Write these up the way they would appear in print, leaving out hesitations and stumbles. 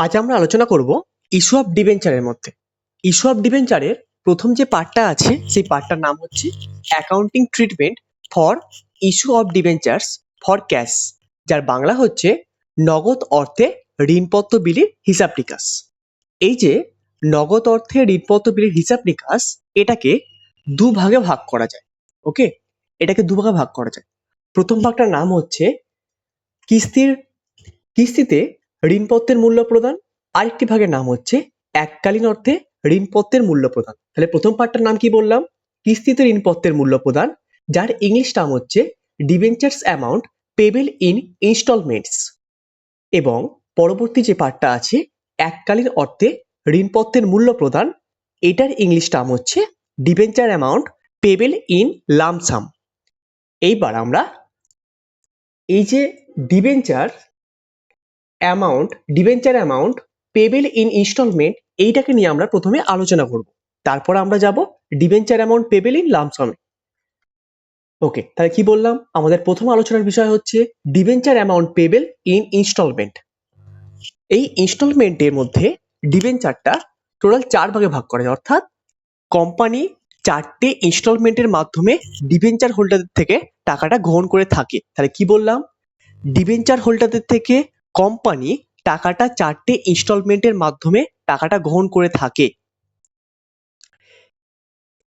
আজ আমরা আলোচনা করব ইস্যু অফ ডিবেঞ্চারের মধ্যে। ইস্যু অফ ডিবেঞ্চারের প্রথম যে পার্টটা আছে সেই পার্টটার নাম হচ্ছে accounting treatment for issue of debentures for cash, যার বাংলা হচ্ছে নগদ অর্থে ঋণপত্র বিলির হিসাব নিকাশ। এই যে নগদ অর্থে ঋণপত্র বিলির হিসাব নিকাশ, এটাকে দুভাগে ভাগ করা যায়। ওকে, এটাকে দুভাগে ভাগ করা যায়। প্রথম ভাগটার নাম হচ্ছে কিস্তিতে ঋণপত্রের মূল্য প্রদান। আরেকটি ভাগের নাম হচ্ছে এককালীন অর্থে ঋণপত্রের মূল্য প্রদান। তাহলে প্রথম পার্টটার নাম কি বললাম? কিস্তিতে ঋণপত্রের মূল্য প্রদান, যার ইংলিশ নাম হচ্ছে debentures amount payable in instalments. এবং পরবর্তী যে পার্টটা আছে এককালীন অর্থে ঋণপত্রের মূল্য প্রদান, এটার ইংলিশ নাম হচ্ছে debenture amount payable in lump sum. এইবার আমরা এই যে debenture amount payable in instalment, এইটাকে নিয়ে আমরা প্রথমে আলোচনা করব, তারপর আমরা যাব ডিবেঞ্চার অ্যামাউন্ট পেবেল ইন লামসামে। ওকে, তাহলে কি বললাম? আমাদের প্রথম আলোচনার বিষয় হচ্ছে debenture amount payable in instalment. এই ইনস্টলমেন্টের মধ্যে ডিবেঞ্চারটা টোটাল 4 ভাগে ভাগ করা যায়, অর্থাৎ কোম্পানি 4টে ইনস্টলমেন্টের মাধ্যমে ডিবেঞ্চার হোল্ডারদের থেকে টাকাটা গ্রহণ করে থাকে। তাহলে কি বললাম? ডিবেঞ্চার হোল্ডারদের থেকে কোম্পানি টাকাটা 4টে ইনস্টলমেন্টের মাধ্যমে টাকাটা গ্রহণ করে থাকে।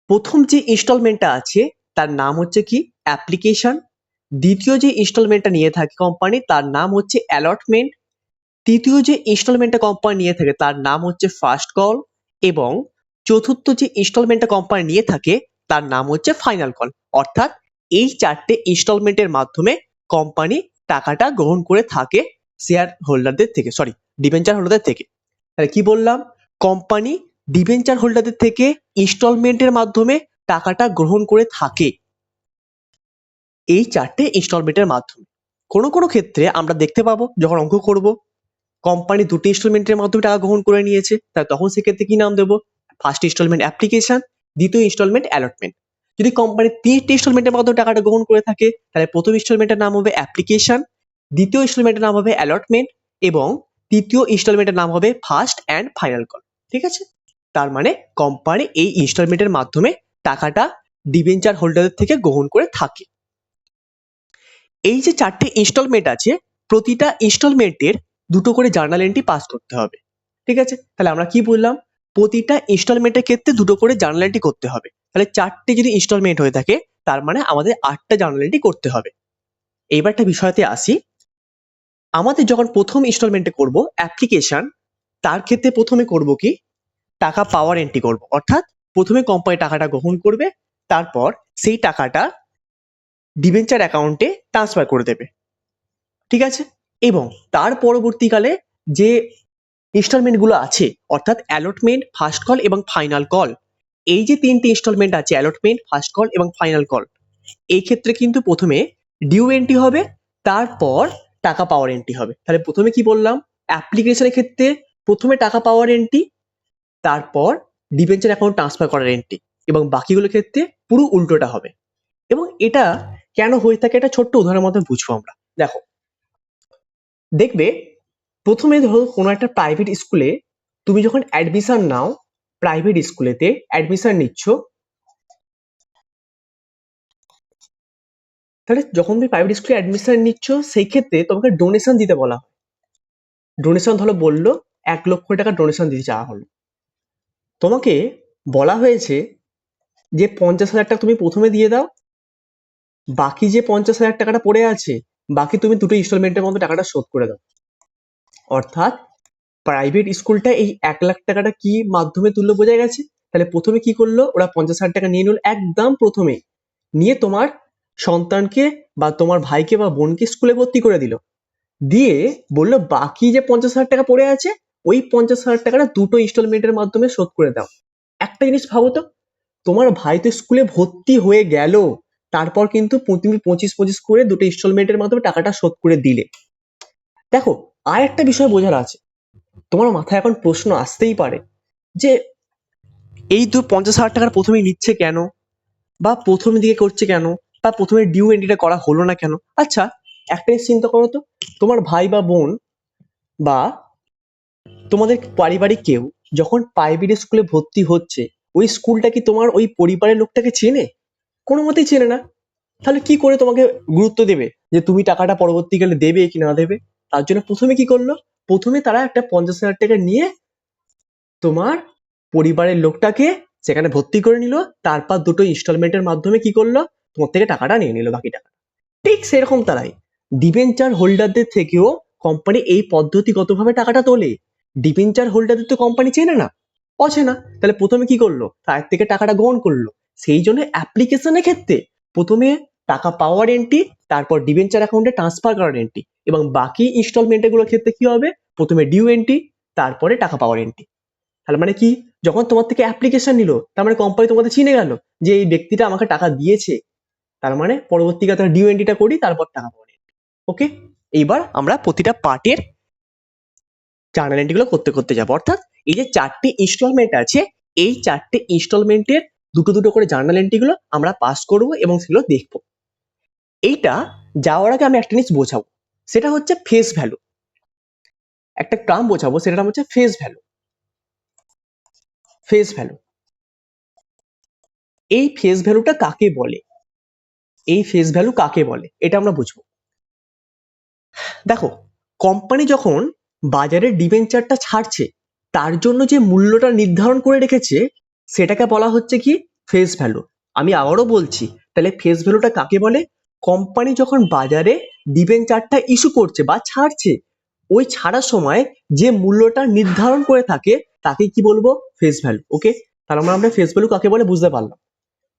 প্রথম যে ইনস্টলমেন্টটা আছে তার নাম হচ্ছে কি? অ্যাপ্লিকেশন। দ্বিতীয় যে ইনস্টলমেন্টটা নিয়ে থাকে কোম্পানি তার নাম হচ্ছে অ্যালটমেন্ট। তৃতীয় যে ইনস্টলমেন্টটা কোম্পানি নিয়ে থাকে তার নাম হচ্ছে ফার্স্ট কল। এবং চতুর্থ যে ইনস্টলমেন্টটা কোম্পানি নিয়ে থাকে তার নাম হচ্ছে ফাইনাল কল। অর্থাৎ এই 4টে ইনস্টলমেন্টের মাধ্যমে কোম্পানি টাকাটা গ্রহণ করে থাকে শেয়ার হোল্ডারদের থেকে, ডিবেঞ্চার হোল্ডারদের থেকে। তাহলে কি বললাম? কোম্পানি ডিবেঞ্চার হোল্ডারদের থেকে ইনস্টলমেন্টের মাধ্যমে টাকাটা গ্রহণ করে থাকে এই 4টে ইনস্টলমেন্টের মাধ্যমে। কোনো কোনো ক্ষেত্রে আমরা দেখতে পাবো যখন অঙ্ক করব, কোম্পানি 2টি ইনস্টলমেন্টের মাধ্যমে টাকা গ্রহণ করে নিয়েছে, তাই তখন সেক্ষেত্রে কি নাম দেবো? ফার্স্ট ইনস্টলমেন্ট অ্যাপ্লিকেশন, দ্বিতীয় ইনস্টলমেন্ট অ্যালটমেন্ট। যদি কোম্পানি 3টি ইনস্টলমেন্টের মাধ্যমে টাকাটা গ্রহণ করে থাকে তাহলে প্রথম ইনস্টলমেন্টের নাম হবে অ্যাপ্লিকেশন, দ্বিতীয় ইনস্টলমেন্টের নাম হবে অ্যালটমেন্ট এবং তৃতীয় ইনস্টলমেন্টের নাম হবে ফার্স্ট অ্যান্ড ফাইনাল কল। ঠিক আছে? তার মানে কোম্পানি এই ইনস্টলমেন্টের মাধ্যমে টাকাটা ডিবেঞ্চার হোল্ডারদের থেকে গ্রহণ করে থাকে। এই যে 4টে ইনস্টলমেন্ট আছে, প্রতিটা ইনস্টলমেন্টের 2টো করে জার্নাল এন্ট্রি পাস করতে হবে। ঠিক আছে? তাহলে আমরা কি বললাম? প্রতিটা ইনস্টলমেন্টের ক্ষেত্রে 2টো করে জার্নাল এন্ট্রি করতে হবে। তাহলে 4টে যদি ইনস্টলমেন্ট হয়ে থাকে তার মানে আমাদের 8টা জার্নাল এন্ট্রি করতে হবে। এইবার একটা বিষয়তে আসি, আমাদের যখন প্রথম ইনস্টলমেন্টে করব অ্যাপ্লিকেশন, তার ক্ষেত্রে প্রথমে করব কি? টাকা পাওয়ার এন্ট্রি করব। অর্থাৎ প্রথমে কোম্পানি টাকাটা গ্রহণ করবে, তারপর সেই টাকাটা ডিবেঞ্চার অ্যাকাউন্টে ট্রান্সফার করে দেবে। ঠিক আছে? এবং তার পরবর্তীকালে যে ইনস্টলমেন্ট গুলো আছে, অর্থাৎ অ্যালটমেন্ট, ফার্স্ট কল এবং ফাইনাল কল, এই যে 3টে ইনস্টলমেন্ট আছে অ্যালটমেন্ট, ফার্স্ট কল এবং ফাইনাল কল, এই ক্ষেত্রে কিন্তু প্রথমে ডিউ এন্ট্রি হবে, তারপর টাকা পাওয়ার এন্ট্রি হবে। তাহলে প্রথমে কি বললাম? অ্যাপ্লিকেশনের ক্ষেত্রে প্রথমে টাকা পাওয়ার এন্ট্রি, তারপর ডিবেঞ্চার অ্যাকাউন্ট ট্রান্সফার করার এন্ট্রি, এবং বাকিগুলোর ক্ষেত্রে পুরো উল্টোটা হবে। এবং এটা কেন হয়ে থাকে এটা ছোট্ট উদাহরণের মধ্যে বুঝবো আমরা। দেখো, দেখবে প্রথমে ধরো কোনো একটা প্রাইভেট স্কুলে তুমি যখন অ্যাডমিশন নাও, প্রাইভেট স্কুলেতে অ্যাডমিশন নিচ্ছ, তাহলে যখন তুমি প্রাইভেট স্কুলে অ্যাডমিশন নিচ্ছ সেই ক্ষেত্রে তোমাকে ডোনেশন দিতে বলা হয়। ডোনেশন ধরো বললো 1 লক্ষ টাকা ডোনেশন দিতে চাওয়া হলো, তোমাকে বলা হয়েছে যে 50,000 টাকা তুমি প্রথমে দিয়ে দাও, বাকি যে 50,000 টাকাটা পড়ে আছে বাকি তুমি 2টো ইনস্টলমেন্টের মধ্যে টাকাটা শোধ করে দাও। অর্থাৎ প্রাইভেট স্কুলটা এই 1 লাখ টাকাটা কি মাধ্যমে তুললো বোঝা গেছে? তাহলে প্রথমে কি করলো? ওরা 50,000 টাকা নিয়ে নিল একদম প্রথমে, নিয়ে তোমার সন্তানকে বা তোমার ভাইকে বা বোনকে স্কুলে ভর্তি করে দিল, দিয়ে বললো বাকি যে 50,000 টাকা পড়ে আছে ওই 50,000 টাকাটা 2টো ইনস্টলমেন্টের মাধ্যমে শোধ করে দাও। একটা জিনিস ভাবো তো, তোমার ভাই তো স্কুলে ভর্তি হয়ে গেল, তারপর কিন্তু তুমি 25 করে 2টো ইনস্টলমেন্টের মাধ্যমে টাকাটা শোধ করে দিলে। দেখো, আর একটা বিষয় বোঝার আছে, তোমার মাথায় এখন প্রশ্ন আসতেই পারে যে এই 50,000 টাকার প্রথমে নিচ্ছে কেন, বা প্রথম দিকে করছে কেন, বা প্রথমে ডিউ এন্ট্রিটা করা হলো না কেন? আচ্ছা, একটা জিনিস চিন্তা করো তো, তোমার ভাই বা বোন বা তোমাদের পারিবারিক কেউ যখন প্রাইভেট স্কুলে ভর্তি হচ্ছে, ওই স্কুলটা কি তোমার ওই পরিবারের লোকটাকে চেনে? কোনো মতেই চেনে না। তাহলে কি করে তোমাকে গুরুত্ব দেবে যে তুমি টাকাটা পরবর্তীকালে দেবে কি না দেবে? তার জন্য প্রথমে কি করলো, প্রথমে তারা একটা 50,000 টাকা নিয়ে তোমার পরিবারের লোকটাকে সেখানে ভর্তি করে নিল, তারপর দুটো ইনস্টলমেন্টের মাধ্যমে কি করলো, তোমার থেকে টাকাটা নিয়ে নিল, বাকি টাকা। ঠিক সেরকম তারাই ডিবেঞ্চার হোল্ডারদের থেকেও কোম্পানি এই পদ্ধতিগতভাবে টাকাটা তোলে। ডিবেঞ্চার হোল্ডারদের তো কোম্পানি চেনে না, অচেনা, তাহলে প্রথমে কি করলো, তার থেকে টাকাটা গ্রহণ করলো। সেই জন্য অ্যাপ্লিকেশনের ক্ষেত্রে প্রথমে টাকা পাওয়ার এন্ট্রি, তারপর ডিবেঞ্চার অ্যাকাউন্টে ট্রান্সফার করার এন্ট্রি, এবং বাকি ইনস্টলমেন্ট গুলোর ক্ষেত্রে কি হবে, প্রথমে ডিউ এন্ট্রি, তারপরে টাকা পাওয়ার এন্ট্রি। তাহলে মানে কি, যখন তোমার থেকে অ্যাপ্লিকেশন নিল, তার মানে কোম্পানি তোমাদের চিনে গেল যে এই ব্যক্তিটা আমাকে টাকা দিয়েছে, তার মানে পরবর্তীকালে তারা ডিউ এন্ট্রিটা করি, তারপর টাকা পাওয়ার। ওকে, এইবার আমরা প্রতিটা পার্টের জার্নাল এন্ট্রি গুলো করতে করতে যাবো। অর্থাৎ এই যে 4টে ইনস্টলমেন্ট আছে, এই 4টে ইনস্টলমেন্টের দুটো দুটো করে জার্নাল এন্ট্রি গুলো আমরা পাস করব এবং সেগুলো দেখবো। এইটা যাওয়ার আগে আমি একটা জিনিস বোঝাবো, সেটা হচ্ছে ফেস ভ্যালু। একটা টার্ম বোঝাবো, সেটার নাম হচ্ছে ফেস ভ্যালু। ফেস ভ্যালু, এই ফেস ভ্যালুটা কাকে বলে? এই ফেস ভ্যালু কাকে বলে এটা আমরা বুঝবো। দেখো, কোম্পানি যখন বাজারে ডিবেঞ্চারটা ছাড়ছে, তার জন্য যে মূল্যটা নির্ধারণ করে রেখেছে, সেটাকে বলা হচ্ছে কি, ফেস ভ্যালু। আমি আবারও বলছি, তাহলে ফেস ভ্যালুটা কাকে বলে? কোম্পানি যখন বাজারে ডিবেঞ্চারটা ইস্যু করছে বা ছাড়ছে, ওই ছাড়ার সময় যে মূল্যটা নির্ধারণ করে থাকে, তাকে কি বলবো, ফেস ভ্যালু। ওকে, তার মানে আমরা ফেস ভ্যালু কাকে বলে বুঝতে পারলাম।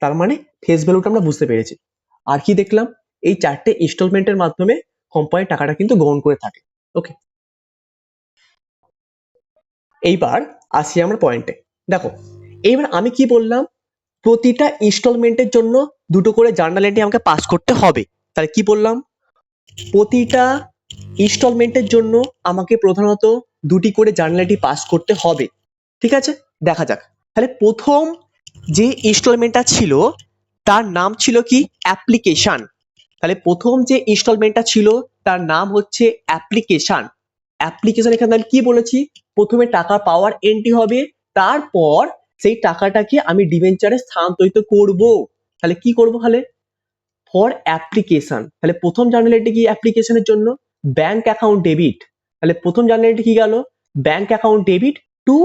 তার মানে ফেস ভ্যালুটা আমরা বুঝতে পেরেছি। আর কি দেখলাম, এই 4টে ইনস্টলমেন্টের মাধ্যমে কোম্পানি টাকাটা কিন্তু গ্রহণ করে থাকে। ওকে, এইবার আসি আমরা পয়েন্টে। দেখো, এইবার আমি কি বললাম, প্রতিটা ইনস্টলমেন্টের জন্য দুটো করে জার্নাল এন্ট্রি আমাকে পাস করতে হবে। তাহলে কি বললাম, প্রতিটা ইনস্টলমেন্টের জন্য আমাকে প্রধানত দুটি করে জার্নাল এন্ট্রি পাস করতে হবে। ঠিক আছে, দেখা যাক। তাহলে প্রথম যে ইনস্টলমেন্টটা ছিল, তার নাম ছিল কি, অ্যাপ্লিকেশন। তাহলে প্রথম যে ইনস্টলমেন্টটা ছিল, তার নাম হচ্ছে অ্যাপ্লিকেশন। অ্যাপ্লিকেশন এখানে আমি কি বলেছি, প্রথমে টাকা পাওয়ার এন্ট্রি হবে, তারপর সেই টাকাটাকে আমি ডিবেঞ্চারে স্থানান্তরিত করব। তাহলে কি করব, তাহলে ফর অ্যাপ্লিকেশন, তাহলে প্রথম জার্নাল এন্ট্রি কি অ্যাপ্লিকেশনের জন্য, ব্যাংক অ্যাকাউন্ট ডেবিট। তাহলে প্রথম জার্নাল এন্ট্রি কি গেল, bank account debit to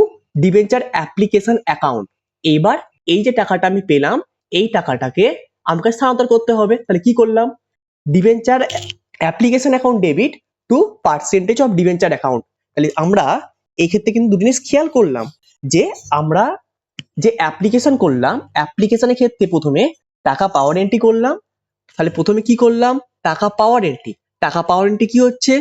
debenture application account. এবার এই যে টাকাটা আমি পেলাম, এই টাকাটাকে আমাকে স্থানান্তর করতে হবে। তাহলে কি করলাম, debenture application account debit to percentage of debenture account. তাহলে আমরা এই ক্ষেত্রে কিন্তু দুটো জিনিস খেয়াল করলাম, যে আমরা যে অ্যাপ্লিকেশন করলাম, অ্যাপ্লিকেশনের ক্ষেত্রে প্রথমে টাকা পাওয়ার এন্ট্রি করলাম। তাহলে প্রথমে কি করলাম, টাকা পাওয়ার এন্ট্রি। টাকা পাওয়ার এন্ট্রি কি হচ্ছে,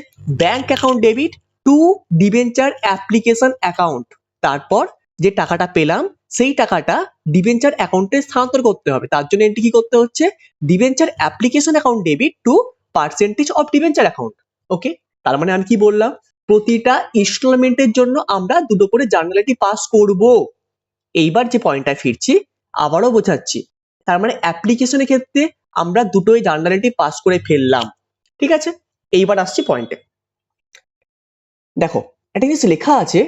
bank account debit to debenture application account. তারপর যে টাকাটা পেলাম, সেই টাকাটা ডিবেঞ্চার অ্যাকাউন্টে স্থানান্তর করতে হবে। তার জন্য এন্ট্রি কি করতে হচ্ছে, debenture application account debit to percentage of debenture account. Okay, তার মানে আমি কি বললাম, প্রতিটা ইনস্টলমেন্টের জন্য আমরা দুটো করে জার্নাল এন্ট্রি পাস করব। এইবার যে পয়েন্টটা ফিরছি, আবারও বোঝাচ্ছি, তার মানে অ্যাপ্লিকেশনের ক্ষেত্রে আমরা দুটোই জার্নাল এন্ট্রি পাস করে ফেললাম। ঠিক আছে, এইবার আসছি পয়েন্টে। দেখো, একটা জিনিস লেখা আছে,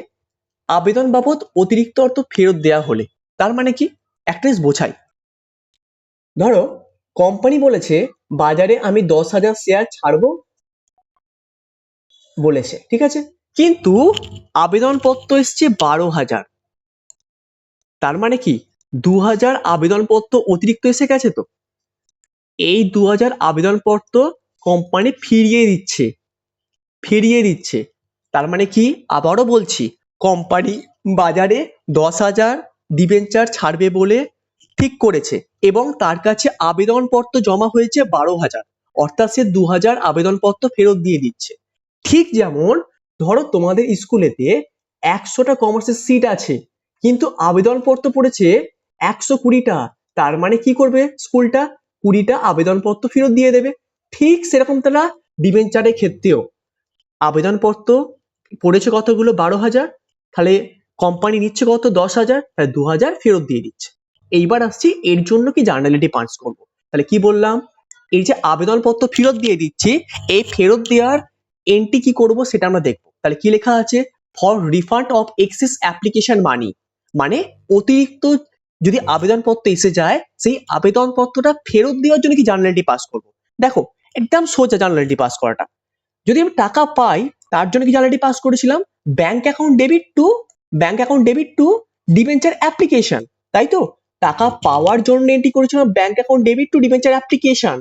আবেদন বাবদ অতিরিক্ত অর্থ ফেরত দেওয়া হলে। তার মানে কি, একটা জিনিস বোঝাই। ধরো, কোম্পানি বলেছে বাজারে আমি 10,000 শেয়ার ছাড়বো বলেছে, ঠিক আছে, কিন্তু আবেদনপত্র এসছে 12,000। তার মানে কি, 2,000 আবেদনপত্র অতিরিক্ত এসে গেছে। তো এই 2,000 আবেদনপত্র কোম্পানি ফিরিয়ে দিচ্ছে। তার মানে কি, আবারও বলছি, কোম্পানি বাজারে 10,000 ডিবেঞ্চার ছাড়বে বলে ঠিক করেছে, এবং তার কাছে আবেদনপত্র জমা হয়েছে 12,000, অর্থাৎ সে 2,000 আবেদনপত্র ফেরত দিয়ে দিচ্ছে। ঠিক যেমন ধরো তোমাদের স্কুলেতে 100টা কমার্সের সিট আছে, কিন্তু আবেদনপত্র পড়েছে 120টা। তার মানে কি করবে স্কুলটা, 20টা আবেদনপত্র ফেরত দিয়ে দেবে। ঠিক সেরকম তারা ডিবেঞ্চারের ক্ষেত্রেও আবেদনপত্র পড়েছে কতগুলো, 12,000, তাহলে কোম্পানি নিচ্ছে কত, 10,000, তাহলে 2,000 ফেরত দিয়ে দিচ্ছে। এইবার আসছি এর জন্য কি জার্নাল এন্ট্রি পাস করবো। তাহলে কি বললাম, এই যে আবেদনপত্র ফেরত দিয়ে দিচ্ছি, এই ফেরত দেওয়ার এন্ট্রি কি করব সেটা আমরা দেখবো। তাহলে কি লেখা আছে, for refund of excess application money, মানে অতিরিক্ত যদি আবেদনপত্র এসে যায় সেই আবেদনপত্রটা ফেরত দেওয়ার জন্য কি জার্নাল এন্ট্রি পাস করব। দেখো একদম সোজা জার্নাল এন্ট্রি পাস করাটা। যদি আমি টাকা পাই তার জন্য কি জার্নাল এন্ট্রি পাস করেছিলাম, bank account debit to debenture application, তাই তো? টাকা পাওয়ার জন্য এন্ট্রি করেছিলাম bank account debit to debenture application.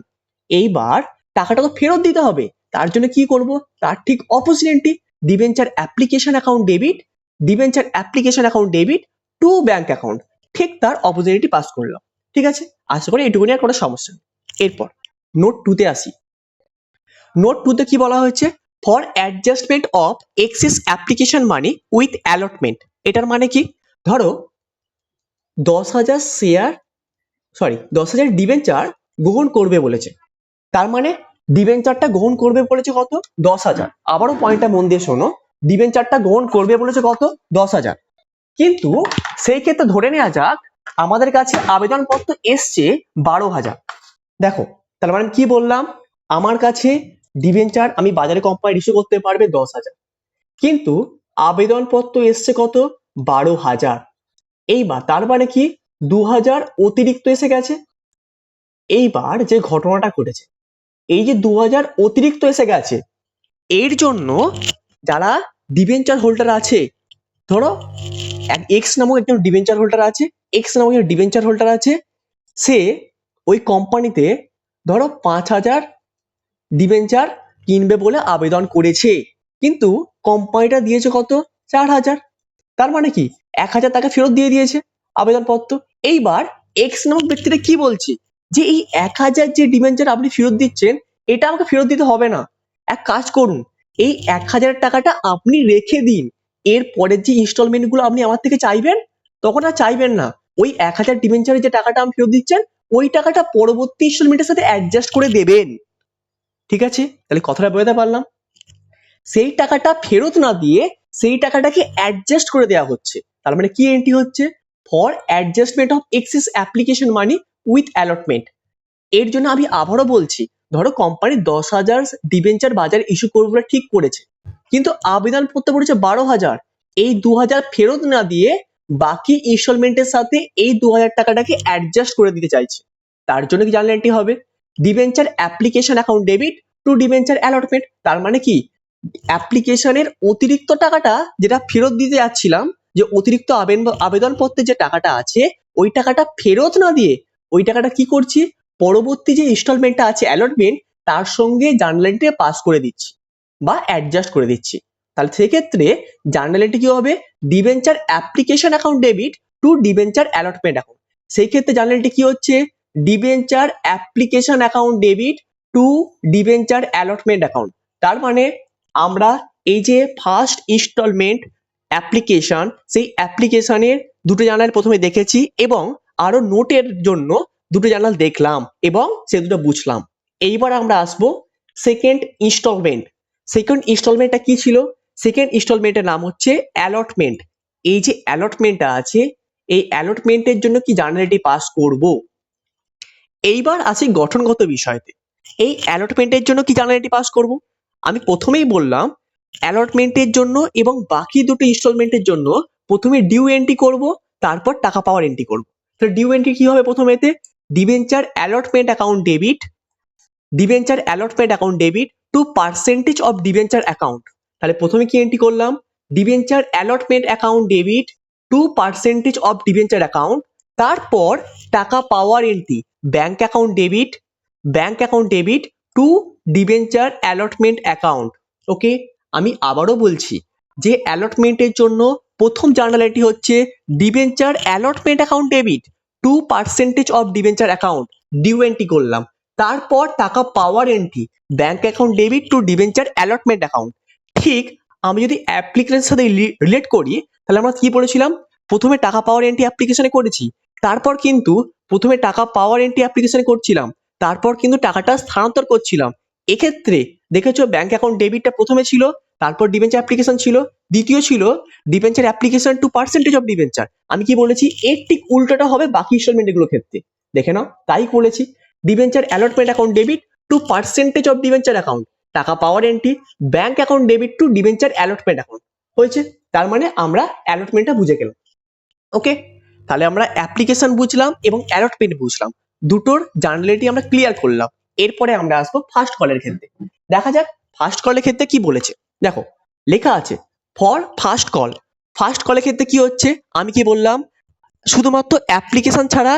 এইবার টাকাটা তো ফেরত দিতে হবে, তার জন্য কি করব, তার ঠিক opposite entry, debenture application account debit to bank account, ঠিক তার অপোজিট এন্ট্রি পাস করলাম। ঠিক আছে, আশা করি এটুকুনি আর কোনো সমস্যা নেই। এরপর নোট 2 তে আসি। নোট 2 তে কি বলা হয়েছে, for adjustment of excess application money with allotment. এটার মানে কি, ধরো 10,000 ডিবেঞ্চার গ্রহণ করবে বলেছে, তার মানে ডিবেঞ্চারটা গ্রহণ করবে বলেছে কত, 10,000। আবারও পয়েন্টটা মন দিয়ে শোনো, ডিবেঞ্চারটা গ্রহণ করবে বলেছে কত, 10,000। কিন্তু সেই ক্ষেত্রে ধরে নেওয়া যাক আমাদের কাছে আবেদনপত্র এসছে 12,000। দেখো তার মানে কি বললাম, আমার কাছে ডিবেঞ্চার আমি বাজারে কোম্পানি ইস্যু করতে পারবে 10,000, কিন্তু আবেদনপত্র এসছে কত, 12,000। এইবার তার মানে কি 2,000 অতিরিক্ত এসে গেছে। এইবার যে ঘটনাটা ঘটেছে, এই যে 2,000 অতিরিক্ত এসে গেছে, এর জন্য যারা ডিবেঞ্চার হোল্ডার আছে, ধরো এক্স নামক একজন ডিবেঞ্চার হোল্ডার আছে, সে ওই কোম্পানিতে ধরো 5,000 ডিবেঞ্চার কিনবে বলে আবেদন করেছে, কিন্তু কোম্পানিটা দিয়েছে কত, 4,000। তার মানে কি 1,000 টাকা ফেরত দিয়ে দিয়েছে আবেদনপত্র। এইবার এক্স নামক ব্যক্তিটা কি বলছে, যে এই 1,000 যে ডিবেঞ্চার আপনি ফেরত দিচ্ছেন এটা আমাকে ফেরত দিতে হবে না, এক কাজ করুন, এই 1,000 টাকাটা আপনি রেখে দিন, এর পরের যে ইনস্টলমেন্ট গুলো আপনি আমার থেকে চাইবেন তখন আর চাইবেন না, ওই 1,000 ডিবেঞ্চারের যে টাকাটা আপনি ফেরত দিচ্ছেন ওই টাকাটা পরবর্তী ইনস্টলমেন্টের সাথে অ্যাডজাস্ট করে দেবেন। ঠিক আছে, তাহলে কথাটা বোঝাতে পারলাম, সেই টাকাটা ফেরত না দিয়ে সেই টাকাটাকে অ্যাডজাস্ট করে দেওয়া হচ্ছে। তার মানে কি এন্ট্রি হচ্ছে, for adjustment of excess application money with allotment. এর জন্য আমি আবারও বলছি, ধরো কোম্পানি 10,000 ডিবেঞ্চার বাজারে ইস্যু করবে বলে ঠিক করেছে, কিন্তু আবেদন করতে পড়েছে 12,000। এই 2,000 ফেরত না দিয়ে বাকি ইনস্টলমেন্টের সাথে এই 2,000 টাকাটাকে অ্যাডজাস্ট করে দিতে চাইছে, তার জন্য কি জার্নাল এন্ট্রি হবে, debenture application account debit to debenture allotment. তার মানে কি অ্যাপ্লিকেশনের অতিরিক্ত টাকাটা যেটা ফেরত দিতে যাচ্ছিলাম, যে অতিরিক্ত আবেদনপত্রে যে টাকাটা আছে ওই টাকাটা ফেরত না দিয়ে ওই টাকাটা কি করছি, পরবর্তী যে ইনস্টলমেন্টটা আছে অ্যালটমেন্ট তার সঙ্গে জার্নাল এন্ট্রি পাস করে দিচ্ছি বা অ্যাডজাস্ট করে দিচ্ছি। তাহলে সেক্ষেত্রে জার্নাল এন্ট্রি কি হবে, debenture application account debit to debenture allotment account. সেই ক্ষেত্রে জার্নাল এন্ট্রি কি হচ্ছে, debenture application account debit to debenture allotment account. তার মানে আমরা এই যে ফার্স্ট ইনস্টলমেন্ট অ্যাপ্লিকেশন, সেই অ্যাপ্লিকেশনের দুটো জার্নাল প্রথমে দেখেছি এবং আরো নোটের জন্য দুটো জার্নাল দেখলাম এবং সে দুটো বুঝলাম। এইবার আমরা আসবো সেকেন্ড ইনস্টলমেন্ট। সেকেন্ড ইনস্টলমেন্টটা কি ছিল, সেকেন্ড ইনস্টলমেন্টের নাম হচ্ছে অ্যালটমেন্ট। এই যে অ্যালটমেন্টটা আছে এই অ্যালটমেন্টের জন্য কি জার্নাল এন্ট্রি পাস করব। এইবার আসি গঠনগত বিষয়তে, এই অ্যালটমেন্টের জন্য কি জার্নাল এন্ট্রি পাস করব। আমি প্রথমেই বললাম অ্যালটমেন্টের জন্য এবং বাকি দুটো ইনস্টলমেন্টের জন্য প্রথমে ডিউ এন্ট্রি করব, তারপর টাকা পাওয়ার এন্ট্রি করব। তো ডিউ এন্ট্রি কি হবে, প্রথমেতে debenture allotment account debit to percentage of debenture account. তাহলে প্রথমে কি এন্ট্রি করলাম, debenture allotment account debit to percentage of debenture account, তারপর টাকা পাওয়ার entry bank account debit to debenture allotment account. Okay, আমি আবারও বলছি যে অ্যালটমেন্টের জন্য প্রথম জার্নাল এন্ট্রি হচ্ছে debenture allotment account debit to percentage of debenture account, due entry করলাম। তারপর টাকা পাওয়ার entry bank account debit to debenture allotment account. ঠিক আমি যদি অ্যাপ্লিকেশনের সাথে রিলেট করি তাহলে আমরা কি বলেছিলাম, প্রথমে টাকা পাওয়ার এন্ট্রি অ্যাপ্লিকেশনে করেছি, তারপর কিন্তু প্রথমে টাকা পাওয়ার এন্ট্রি অ্যাপ্লিকেশনে করছিলাম, তারপর কিন্তু টাকাটা স্থানান্তর করছিলাম। এক্ষেত্রে দেখেছো ব্যাংক অ্যাকাউন্ট ডেবিটটা প্রথমে ছিল, তারপর ডিবেঞ্চার অ্যাপ্লিকেশন ছিল, দ্বিতীয় ছিল debenture application to percentage of debenture. আমি কি বলেছি, এর ঠিক উল্টোটা হবে বাকি ইনস্টলমেন্ট গুলোর ক্ষেত্রে, দেখে নাও তাই বলেছি। Debenture allotment account debit to percentage of debenture account, টাকা পাওয়ার entry bank account debit to debenture allotment account. হয়েছে। তার মানে আমরা অ্যালটমেন্টটা বুঝে গেলাম। ওকে, তাহলে আমরা অ্যাপ্লিকেশন বুঝলাম এবং অ্যালটমেন্ট বুঝলাম, দুটোর জার্নালিটি আমরা ক্লিয়ার করলাম। এরপরে আমরা আসবো ফার্স্ট কলের ক্ষেত্রে। দেখা যাক ফার্স্ট কলের ক্ষেত্রে কি বলেছে। দেখো লেখা আছে ফর ফার্স্ট কল। ফার্স্ট কলের ক্ষেত্রে কি হচ্ছে, আমি কি বললাম, শুধুমাত্র অ্যাপ্লিকেশন ছাড়া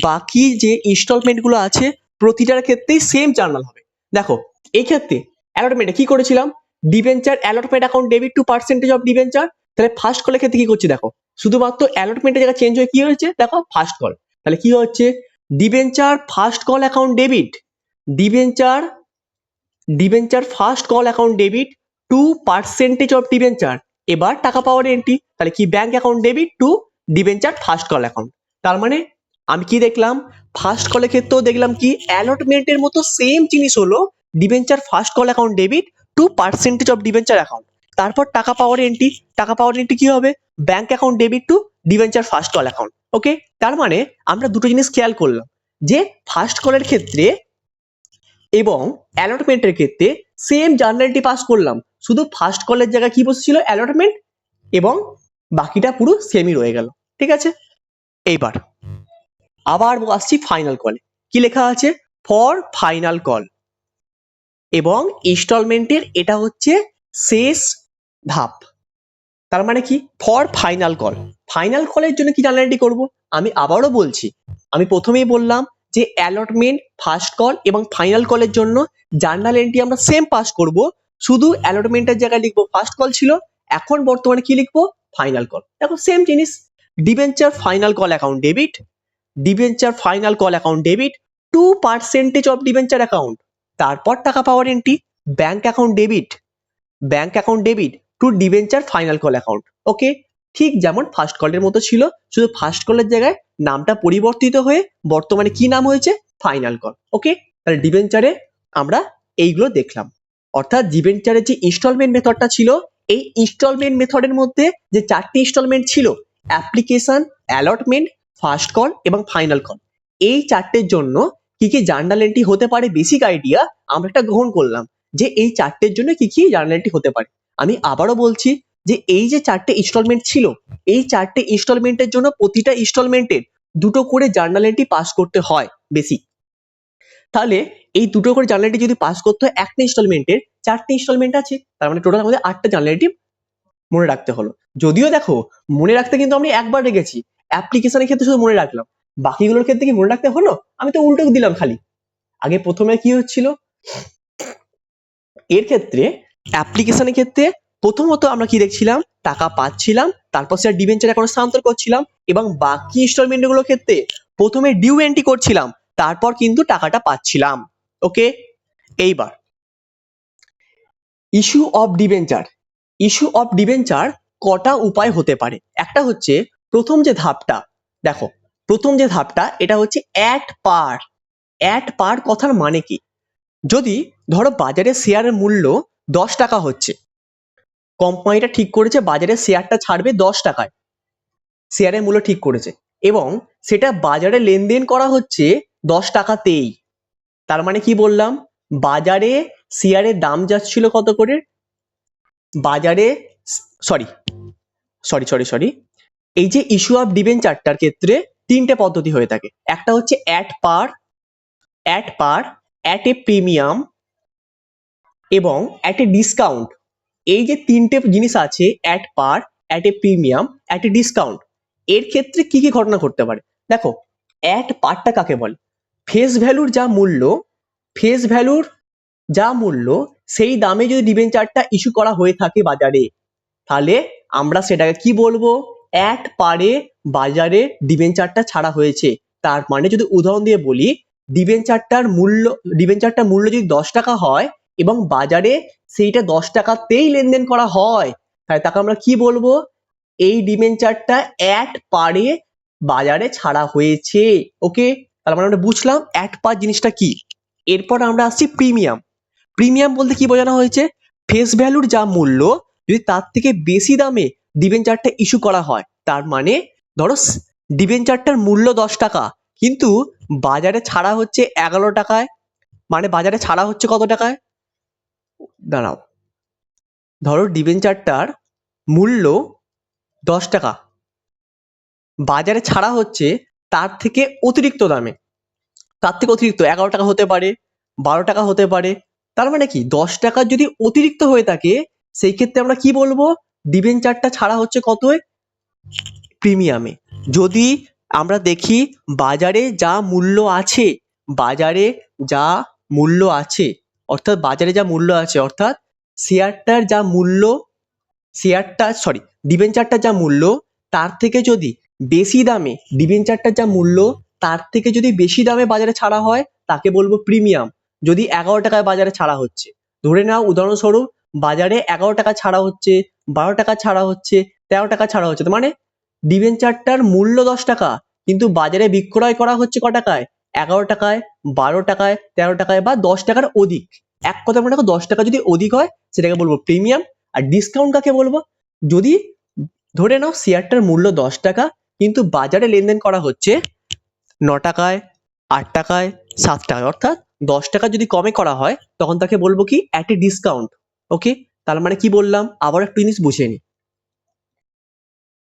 বাকি যে ইনস্টলমেন্ট গুলো আছে প্রতিটার ক্ষেত্রেই সেম জার্নাল হবে। দেখো এই ক্ষেত্রে অ্যালটমেন্টে কি করেছিলাম, debenture allotment account debit to percentage of debenture. তাহলে ফার্স্ট কলের ক্ষেত্রে কি করছি, দেখো শুধুমাত্র অ্যালটমেন্টের জায়গা চেঞ্জ হয়ে কি হয়েছে, দেখো ফার্স্ট কল। তাহলে কি হচ্ছে, debenture first call account debit, debenture debenture first call account debit to percentage of debenture. এবার টাকা পাওয়ার এন্ট্রি, তাহলে কি bank account debit to debenture first call account. তার মানে আমি কি দেখলাম, ফার্স্ট কলের ক্ষেত্রেও দেখলাম কি অ্যালটমেন্টের মতো সেম জিনিস হলো, debenture first call account debit to percentage of debenture account. তারপর টাকা পাওয়ার এন্ট্রি, টাকা পাওয়ার এন্ট্রি কি হবে, bank account debit to debenture first call account. Okay, তার মানে আমরা দুটো জিনিস খেয়াল করলাম, যে ফার্স্ট কলের ক্ষেত্রে এবং অ্যালটমেন্টের ক্ষেত্রে সেম জার্নালটি পাস করলাম, শুধু ফার্স্ট কলের জায়গায় কি বসেছিল অ্যালটমেন্ট, এবং বাকিটা পুরো সেমই রয়ে গেল। ঠিক আছে, এইবার আবার আসছি ফাইনাল কলে। কি লেখা আছে, ফর ফাইনাল কল, এবং ইনস্টলমেন্টের এটা হচ্ছে শেষ ধাপ। তার মানে কি, ফর ফাইনাল কল, ফাইনাল কলের জন্য কি জার্নালটি করব, আমি আবারও বলছি, আমি প্রথমেই বললাম যে অ্যালটমেন্ট ফার্স্ট কল এবং ফাইনাল কলের জন্য জার্নাল এন্ট্রি আমরা সেম পাস করব, শুধু অ্যালটমেন্টের জায়গায় লিখবো ফার্স্ট কল ছিল, এখন বর্তমানে কি লিখবো, ফাইনাল কল। দেখো সেম জিনিস, debenture final call account debit, debenture final call account debit to percentage of debenture account. তারপর টাকা পাওয়ার entry, bank account debit, bank account debit to debenture final call account. Okay, ঠিক যেমন first কলের মতো ছিল, শুধু ফার্স্ট কলের জায়গায় নামটা পরিবর্তিত হয়ে বর্তমানে কি নাম হয়েছে, ফাইনাল কল। ওকে, তাহলে ডিবেঞ্চারে আমরা এইগুলো দেখলাম, অর্থাৎ ডিবেঞ্চারের যে ইনস্টলমেন্ট মেথডটা ছিল, এই ইনস্টলমেন্ট মেথডের মধ্যে যে চারটি ইনস্টলমেন্ট ছিল, অ্যাপ্লিকেশন, অ্যালটমেন্ট, ফার্স্ট কল এবং ফাইনাল কল, এই চারটের জন্য কি কি জার্নাল এন্ট্রি হতে পারে বেসিক আইডিয়া আমরা একটা গ্রহণ করলাম, যে এই চারটের জন্য কি কি জার্নাল এন্ট্রি হতে পারে। আমি আবারও বলছি যে এই যে চারটে ইনস্টলমেন্ট ছিল, এই চারটে ইনস্টলমেন্টের জন্য প্রতিটা ইনস্টলমেন্টের দুটো করে জার্নাল এন্ট্রি পাস করতে হয় বেসিক। তাহলে এই দুটো করে জার্নাল এন্ট্রি যদি পাস করতে হয় একটা ইনস্টলমেন্টের, চারটে ইনস্টলমেন্ট আছে, তার মানে টোটাল আমাদের 8টা জার্নাল এন্ট্রি মনে রাখতে হলো। যদিও দেখো মনে রাখতে কিন্তু আমি একবার রেখেছি, অ্যাপ্লিকেশনের ক্ষেত্রে শুধু মনে রাখলাম, বাকিগুলোর ক্ষেত্রে কি মনে রাখতে হলো, আমি তো উল্টো দিলাম খালি। আগে প্রথমে কি হচ্ছিল, এর ক্ষেত্রে অ্যাপ্লিকেশনের ক্ষেত্রে প্রথমত আমরা কি দেখছিলাম, টাকা পাচ্ছিলাম, তারপর সেটা ডিবেঞ্চার অ্যাকাউন্টে স্থানান্তর করছিলাম, এবং বাকি ইনস্টলমেন্ট গুলোর ক্ষেত্রে প্রথমে ডিউ এন্ট্রি করছিলাম, তারপর কিন্তু টাকাটা পাচ্ছিলাম। ওকে, এইবার issue of debenture. Issue of debenture কটা উপায় হতে পারে, একটা হচ্ছে প্রথম যে ধাপটা, দেখো প্রথম যে ধাপটা এটা হচ্ছে অ্যাট পার। অ্যাট পার কথার মানে কি, যদি ধরো বাজারে শেয়ারের মূল্য 10 টাকা হচ্ছে, কোম্পানিটা ঠিক করেছে বাজারে শেয়ারটা ছাড়বে 10 টাকায়, শেয়ারের মূল্য ঠিক করেছে, এবং সেটা বাজারে লেনদেন করা হচ্ছে 10 টাকাতেই। তার মানে কি বললাম, বাজারে শেয়ারের দাম যাচ্ছিল কত করে, বাজারে সরি সরি সরি সরি এই যে ইস্যু অফ ডিবেঞ্চারটার ক্ষেত্রে তিনটে পদ্ধতি হয়ে থাকে, একটা হচ্ছে at per, at per, at a premium এবং অ্যাট এ ডিসকাউন্ট। এই যে তিনটে জিনিস আছে, at per, at a premium, at a discount, এর ক্ষেত্রে কি কি ঘটনা ঘটতে পারে। দেখো অ্যাট পারটা কাকে বলে, ফেস ভ্যালুর যা মূল্য, ফেস ভ্যালুর যা মূল্য সেই দামে যদি ডিবেঞ্চারটা ইস্যু করা হয়ে থাকে বাজারে, তাহলে আমরা সেটাকে কি বলবো, অ্যাট পারে বাজারে ডিবেঞ্চারটা ছাড়া হয়েছে। তার মানে যদি উদাহরণ দিয়ে বলি, ডিবেঞ্চারটার মূল্য যদি 10 টাকা হয় এবং বাজারে সেইটা 10 টাকাতেই লেনদেন করা হয়, তাহলে তাকে আমরা কি বলবো, এই ডিবেঞ্চারটা অ্যাট পারে বাজারে ছাড়া হয়েছে। ওকে, তাহলে আমরা বুঝলাম অ্যাট পার জিনিসটা কি। এরপর আমরা আসছি প্রিমিয়াম। প্রিমিয়াম বলতে কি বোঝানো হয়েছে, ফেস ভ্যালুর যা মূল্য যদি তার থেকে বেশি দামে ডিবেঞ্চারটা ইস্যু করা হয়, তার মানে ধরো ডিবেঞ্চারটার মূল্য 10 টাকা কিন্তু বাজারে ছাড়া হচ্ছে 11 টাকায়, মানে বাজারে ছাড়া হচ্ছে কত টাকায়, দাঁড়াও, ধরো ডিবেঞ্চারটার মূল্য 10 টাকা, বাজারে ছাড়া হচ্ছে তার থেকে অতিরিক্ত দামে, তার থেকে অতিরিক্ত 11 টাকা হতে পারে, 12 টাকা হতে পারে। তার মানে কি 10 টাকা যদি অতিরিক্ত হয়ে থাকে সেই ক্ষেত্রে আমরা কি বলবো, ডিবেঞ্চারটা ছাড়া হচ্ছে কত, প্রিমিয়ামে। যদি আমরা দেখি বাজারে যা মূল্য আছে, বাজারে যা মূল্য আছে অর্থাৎ বাজারে যা মূল্য আছে অর্থাৎ শেয়ারটার যা মূল্য, শেয়ারটা সরি ডিবেঞ্চারটার যা মূল্য তার থেকে যদি বেশি দামে, ডিবেঞ্চারটার যা মূল্য তার থেকে যদি বেশি দামে বাজারে ছাড়া হয় তাকে বলবো প্রিমিয়াম। যদি 11 টাকায় বাজারে ছাড়া হচ্ছে, ধরে নাও উদাহরণস্বরূপ বাজারে 11 টাকা ছাড়া হচ্ছে, 12 টাকা ছাড়া হচ্ছে, 13 টাকা ছাড়া হচ্ছে, মানে ডিবেঞ্চারটার মূল্য 10 টাকা কিন্তু বাজারে বিক্রয় করা হচ্ছে ক টাকায়, 11 টাকায়, 12 টাকায়, 13 টাকায় বা 10 টাকার অধিক। এক কথা মনে রাখো 10 টাকা যদি অধিক হয় সেটাকে বলবো প্রিমিয়াম। আর ডিসকাউন্ট কাকে বলবো, যদি ধরে নাও শেয়ারটার মূল্য 10 টাকা কিন্তু বাজারে লেনদেন করা হচ্ছে 9 টাকায়, 8 টাকায়, 7 টাকায়, অর্থাৎ 10 টাকা যদি কমে করা হয় তখন তাকে বলবো কি অ্যাট এ ডিসকাউন্ট। ওকে, তার মানে কি বললাম আবার একটু জিনিস বুঝে নি।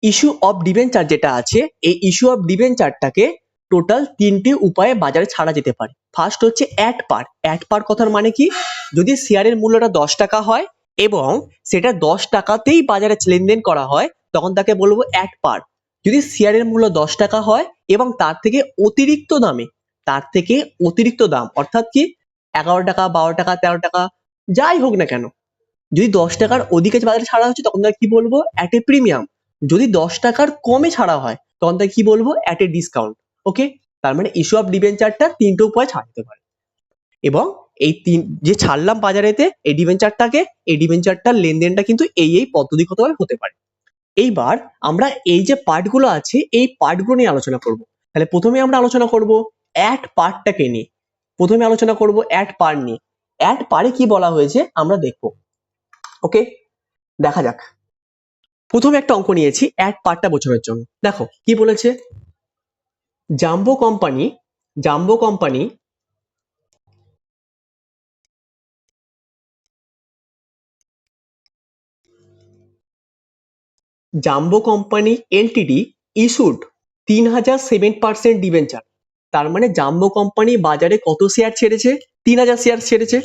ইস্যু অফ ডিবেঞ্চার যেটা আছে, এই ইস্যু অফ ডিবেঞ্চারটাকে টোটাল 3টে উপায়ে বাজারে ছাড়া যেতে পারে। ফার্স্ট হচ্ছে অ্যাট পার। অ্যাট পার কথার মানে কি, যদি শেয়ারের মূল্যটা 10 টাকা হয় এবং সেটা 10 টাকাতেই বাজারে লেনদেন করা হয় তখন তাকে বলবো অ্যাট পার। যদি শেয়ারের মূল্য 10 টাকা হয় এবং তার থেকে অতিরিক্ত দামে, তার থেকে অতিরিক্ত দাম অর্থাৎ কি 11 টাকা, 12 টাকা, 13 টাকা যাই হোক না কেন, যদি 10 টাকার অধিকে বাজারে ছাড়া হচ্ছে তখন তাকে কি বলবো অ্যাট এ প্রিমিয়াম। যদি 10 টাকার কমে ছাড়া হয় তখন তাকে কি বলবো অ্যাট এ ডিসকাউন্ট। ওকে, তার মানে ইস্যু অফ ডিবেঞ্চারটা 3টে উপায়ে ছাড়তে পারে এবং এই যে ছাড়লাম বাজারেতে এই ডিবেঞ্চারটাকে, এই ডিবেঞ্চারটার লেনদেনটা কিন্তু এই পদ্ধতিগতভাবে হতে পারে। এইবার আমরা এই যে পার্টগুলো আছে এই পার্টগুলো নিয়ে আলোচনা করব। তাহলে প্রথমে আমরা আলোচনা করব অ্যাট পার্টটাকে নিয়ে। প্রথমে আলোচনা করব অ্যাট পার নিয়ে। অ্যাট পারে কি বলা হয়েছে আমরা দেখবো। ওকে, দেখা যাক। প্রথমে একটা অঙ্ক নিয়েছি অ্যাট পার্টটা বোঝানোর জন্য। দেখো কি বলেছে, jumbo company, jumbo company jumbo company LTD issued 3007% debenture. তার মানে জাম্বো কোম্পানি বাজারে কত শেয়ার ছেড়েছে, 3000 শেয়ার ছেড়েছে।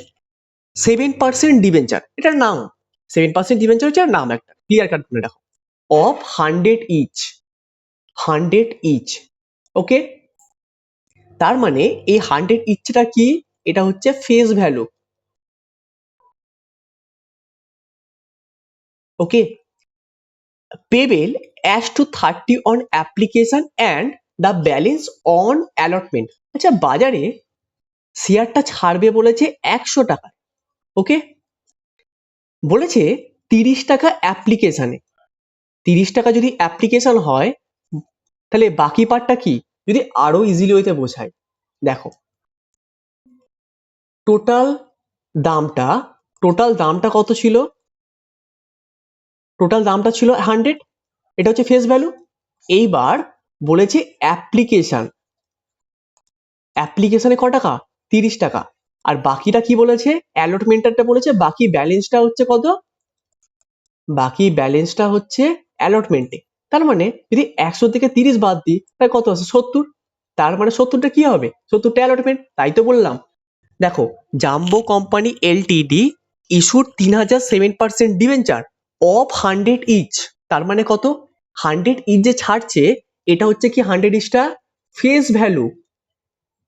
7% ডিবেঞ্চার, এটার নাম 7% ডিবেঞ্চার হচ্ছে নাম, একটা ক্লিয়ার কাট বলে রাখো। Of 100 each, 100 each. ওকে, তার মানে এই 100 ইচটা কি, এটা হচ্ছে face value. Okay, payable as to 30 on application and the balance on allotment। আচ্ছা, বাজারে শেয়ারটা ছাড়বে বলেছে 100 টাকা। ওকে, বলেছে 30 টাকা অ্যাপ্লিকেশনে। 30 টাকা যদি অ্যাপ্লিকেশন হয় তাহলে বাকি পার্টটা কি, যদি আরো ইজিলি ওইতে বোঝায়, দেখো টোটাল দামটা, টোটাল দামটা কত ছিল, টোটাল দামটা ছিল 100, এটা হচ্ছে ফেস ভ্যালু। এইবার বলেছে অ্যাপ্লিকেশন, অ্যাপ্লিকেশনে ক টাকা, 30 টাকা। আর বাকিটা কি বলেছে, অ্যালটমেন্টটা বলেছে বাকি ব্যালেন্সটা হচ্ছে কত, বাকি ব্যালেন্সটা হচ্ছে অ্যালটমেন্টে। তার মানে যদি 100 থেকে 30 বাদ দিই তাহলে কত আছে, 70। তার মানে 70টা কি হবে, 70টা অ্যালটমেন্ট, তাই তো বললাম। দেখো, Jumbo company LTD issued 3007% debenture of 100 each. তার মানে কত, 100 ইচ যে ছাড়ছে এটা হচ্ছে কি 100 ইচটা face value,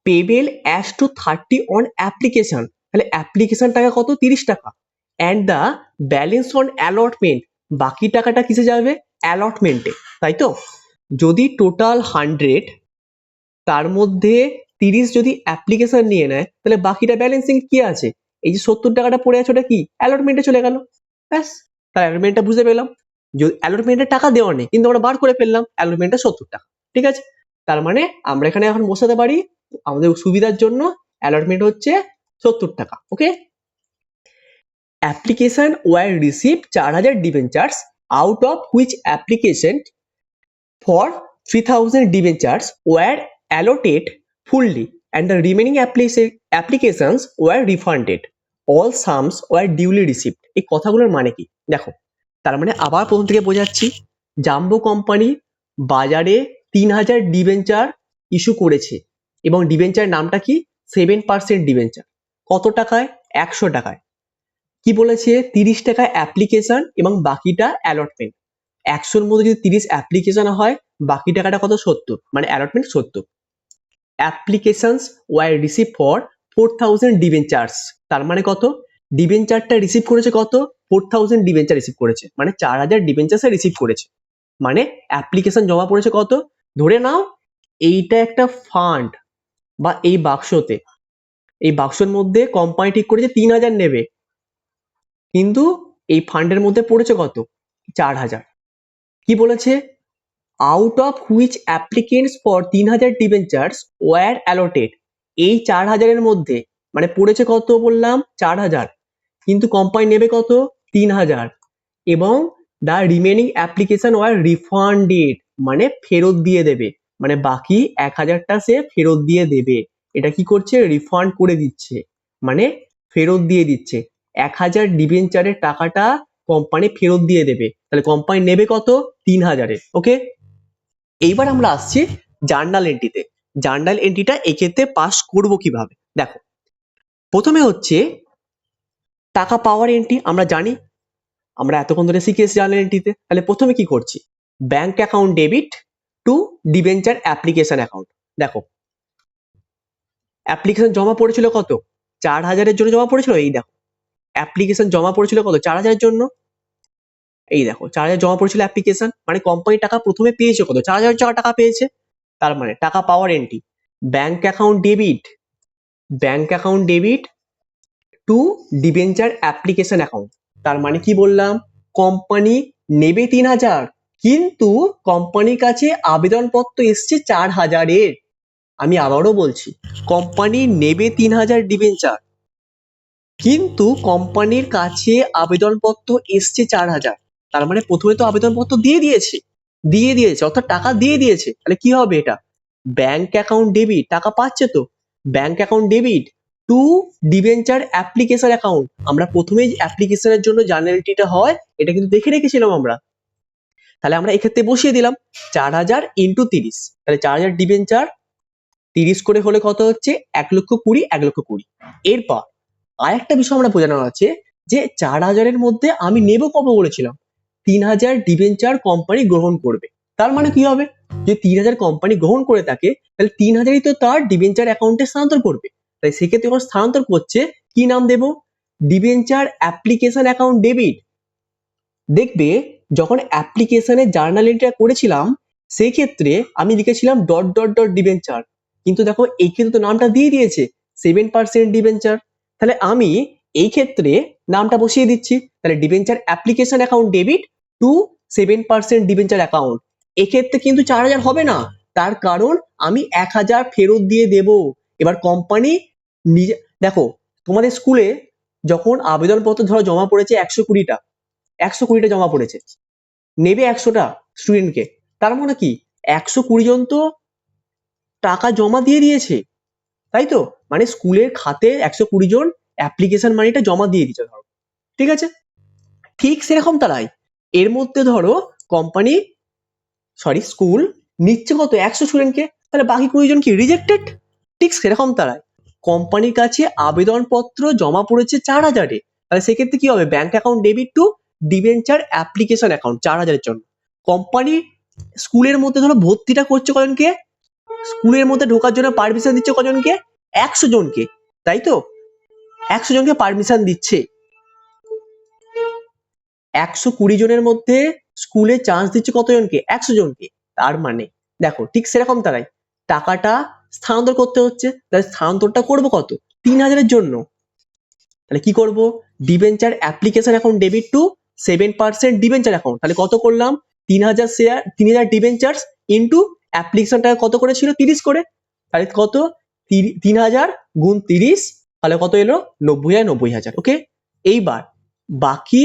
payable as to 30 on application. তাহলে অ্যাপ্লিকেশন টাকা কত, 30 টাকা। And the balance on allotment, বাকি টাকাটা কিসে যাবে, অ্যালটমেন্টে, তাই তো। যদি টোটাল 100 তার মধ্যে 30 যদি অ্যাপ্লিকেশন নিয়ে নেয় তাহলে বাকিটা ব্যালেন্সিং কি আছে, এই যে 70 টাকাটা পড়ে আছে ওটা কি অ্যালটমেন্টে চলে গেল। ব্যাস, তার অ্যালটমেন্টটা বুঝতে পেলাম। যদি অ্যালটমেন্টের টাকা দেওয়া নেই কিন্তু আমরা বার করে ফেললাম অ্যালটমেন্টটা 70 টাকা, ঠিক আছে। তার মানে আমরা এখানে এখন বসাতে পারি আমাদের সুবিধার জন্য অ্যালটমেন্ট হচ্ছে 70 টাকা। Okay, application were received 4000 debentures out of which application for 3000 debentures were allotted fully and the remaining applications were refunded. All sums were duly received। এই কথাগুলোর মানে কি, দেখো তার মানে আবার প্রথম থেকে বোঝাচ্ছি, জাম্বো কোম্পানি বাজারে 3,000 ডিবেঞ্চার ইস্যু করেছে এবং ডিবেঞ্চার নামটা কি 7% ডিবেঞ্চার। কত টাকায়? 100 টাকায়। কি বলেছে? 30 টাকায় অ্যাপ্লিকেশন এবং বাকিটা অ্যালটমেন্ট। 100-র মধ্যে যদি 30 অ্যাপ্লিকেশন হয়, বাকি টাকাটা কত? 70, মানে allotment 70। Applications were receive for 4,000 debentures. তার মানে কত? ডিবেঞ্চারটা রিসিভ করেছে কত? 4,000 ডিবেঞ্চার রিসিভ করেছে, মানে 4,000 ডিবেঞ্চার রিসিভ করেছে। মানে অ্যাপ্লিকেশন জমা পড়েছে কত? ধরে নাও এইটা একটা ফান্ড বা এই বাক্সতে, এই বাক্সের মধ্যে কোম্পানি ঠিক করেছে 3,000 নেবে, কিন্তু এই ফান্ডের মধ্যে পড়েছে কত? 4,000। কি বলেছে? Out of which applicants for 3,000 debentures were allotted. এই 4,000-এর মধ্যে মানে পড়েছে কত বললাম? 4,000, কিন্তু কোম্পানি নেবে কত? 3,000, এবং the remaining application were refunded, মানে ফেরত দিয়ে দেবে, মানে বাকি 1,000টা সে ফেরত দিয়ে দেবে। এটা কি করছে? রিফান্ড করে দিচ্ছে, মানে ফেরত দিয়ে দিচ্ছে। 1,000 ডিবেঞ্চারের টাকাটা কোম্পানি ফেরত দিয়ে দেবে, তাহলে কোম্পানি নেবে কত? 3,000-এর। ওকে, এইবার আমরা আসছি জার্নাল এন্ট্রিতে। জার্নাল এন্ট্রিটা এক্ষেত্রে পাস করব কিভাবে? দেখো, প্রথমে হচ্ছে টাকা পাওয়ার এন্ট্রি। আমরা জানি, আমরা এতক্ষণ ধরে শিখে এসেছি জার্নাল এন্ট্রিতে। তাহলে প্রথমে কি করছি? Bank account debit to debenture application account. দেখো, অ্যাপ্লিকেশন জমা পড়েছিল কত? 4,000-এর জন্য জমা পড়েছিল। এই দেখো, অ্যাপ্লিকেশন জমা পড়েছিল কত? 4,000-এর জন্য। এই দেখো, 4,000 জমা পড়েছিল অ্যাপ্লিকেশন, মানে কোম্পানি টাকা প্রথমে পেয়েছে কত? 4,000 টাকা পেয়েছে। তার মানে টাকা পাওয়ার entry, bank account debit, bank account debit to debenture application account. তার মানে কি বললাম? কোম্পানি নেবে 3,000, কিন্তু কোম্পানির কাছে আবেদনপত্র এসছে 4,000-এর। আমি আবারও বলছি, কোম্পানি নেবে 3,000 ডিবেঞ্চার, কিন্তু কোম্পানির কাছে আবেদনপত্র এসছে 4,000। তার মানে প্রথমে তো আবেদনপত্র দিয়ে দিয়েছে, অর্থাৎ টাকা দিয়ে দিয়েছে। তাহলে কি হবে? এটা ব্যাংক অ্যাকাউন্ট ডেবিট, টাকা পাচ্ছে তো, bank account debit to debenture application account. আমরা প্রথমেই অ্যাপ্লিকেশনের জন্য জার্নালিটিটা হয়, এটা কিন্তু দেখে রেখেছিলাম আমরা। তাহলে আমরা এক্ষেত্রে বসিয়ে দিলাম 4,000 ইন্টু 30, তাহলে 4,000 ডিবেঞ্চার 30 করে হলে কত হচ্ছে? 1,20,000, 1,20,000। এরপর আরেকটা বিষয় আমরা বোঝানো আছে যে 4,000-এর মধ্যে আমি নেব কত বলেছিলাম? 3,000 ডিবেঞ্চার কোম্পানি গ্রহণ করবে। তার মানে কি হবে? যদি 3,000 কোম্পানি গ্রহণ করে থাকে, তাহলে 3,000-ই তো তার ডিবেঞ্চার অ্যাকাউন্টে স্থানান্তর করবে। তাই সেক্ষেত্রে যখন স্থানান্তর করছে, কি নাম দেব? Debenture application account debit. দেখবে, যখন অ্যাপ্লিকেশনের জার্নাল এন্ট্রি করেছিলাম, সেই ক্ষেত্রে আমি লিখেছিলাম ডট ডট ডট ডিবেঞ্চার, কিন্তু দেখো এই ক্ষেত্রে তো নামটা দিয়ে দিয়েছে 7% ডিবেঞ্চার। তাহলে আমি এই ক্ষেত্রে নামটা বসিয়ে দিচ্ছি, তাহলে debenture application account debit to 7% debenture account. এক্ষেত্রে কিন্তু 4,000 হবে না, তার কারণ আমি 1,000 ফেরত দিয়ে দেব। এবার কোম্পানি নিজে, দেখো তোমাদের স্কুলে যখন আবেদনপত্র ধরো জমা পড়েছে 120টা, 120টা জমা পড়েছে, নেবে 100টা স্টুডেন্টকে, তার মানে কি 120 জন তো টাকা জমা দিয়ে দিয়েছে, তাই তো? মানে স্কুলের খাতে 120 জন অ্যাপ্লিকেশন মানিটা জমা দিয়ে দিয়েছে ধরো, ঠিক আছে? ঠিক সেরকম তারাই, এর মধ্যে ধরো কোম্পানি, স্কুল নিচ্ছে কত? 100 স্টুডেন্টকে, তাহলে বাকি 20 জন কি রিজেক্টেড? ঠিক সেরকম তারাই, কোম্পানির কাছে আবেদনপত্র জমা পড়েছে 4,000-এ, তাহলে সেক্ষেত্রে কি হবে? Bank account debit to debenture application account 4,000-এর জন্য। কোম্পানি স্কুলের মধ্যে ধরো ভর্তিটা করছে কজনকে? স্কুলের মধ্যে ঢোকার জন্য পারমিশন দিচ্ছে কজনকে? 100 জনকে, তাই তো? 100 জনকে পারমিশন দিচ্ছে। 120 জনের মধ্যে স্কুলে চান্স দিচ্ছে কতজনকে? 100 জনকে। তার মানে দেখো, ঠিক সেরকম তারাই, টাকাটা স্থানান্তর করতে হচ্ছে, তাহলে স্থানান্তরটা করবো কত? 3,000-এর জন্য। তাহলে কি করব? Debenture application account debit to 7% debenture account. তাহলে কত করলাম? 3,000 শেয়ার, 3,000 ডিবেঞ্চার্স ইন্টু অ্যাপ্লিকেশনটা কত করে ছিল? 30 করে। তাহলে কত? 3,000 গুণ 30, তাহলে কত এলো? 90,000, 90,000। ওকে, এইবার বাকি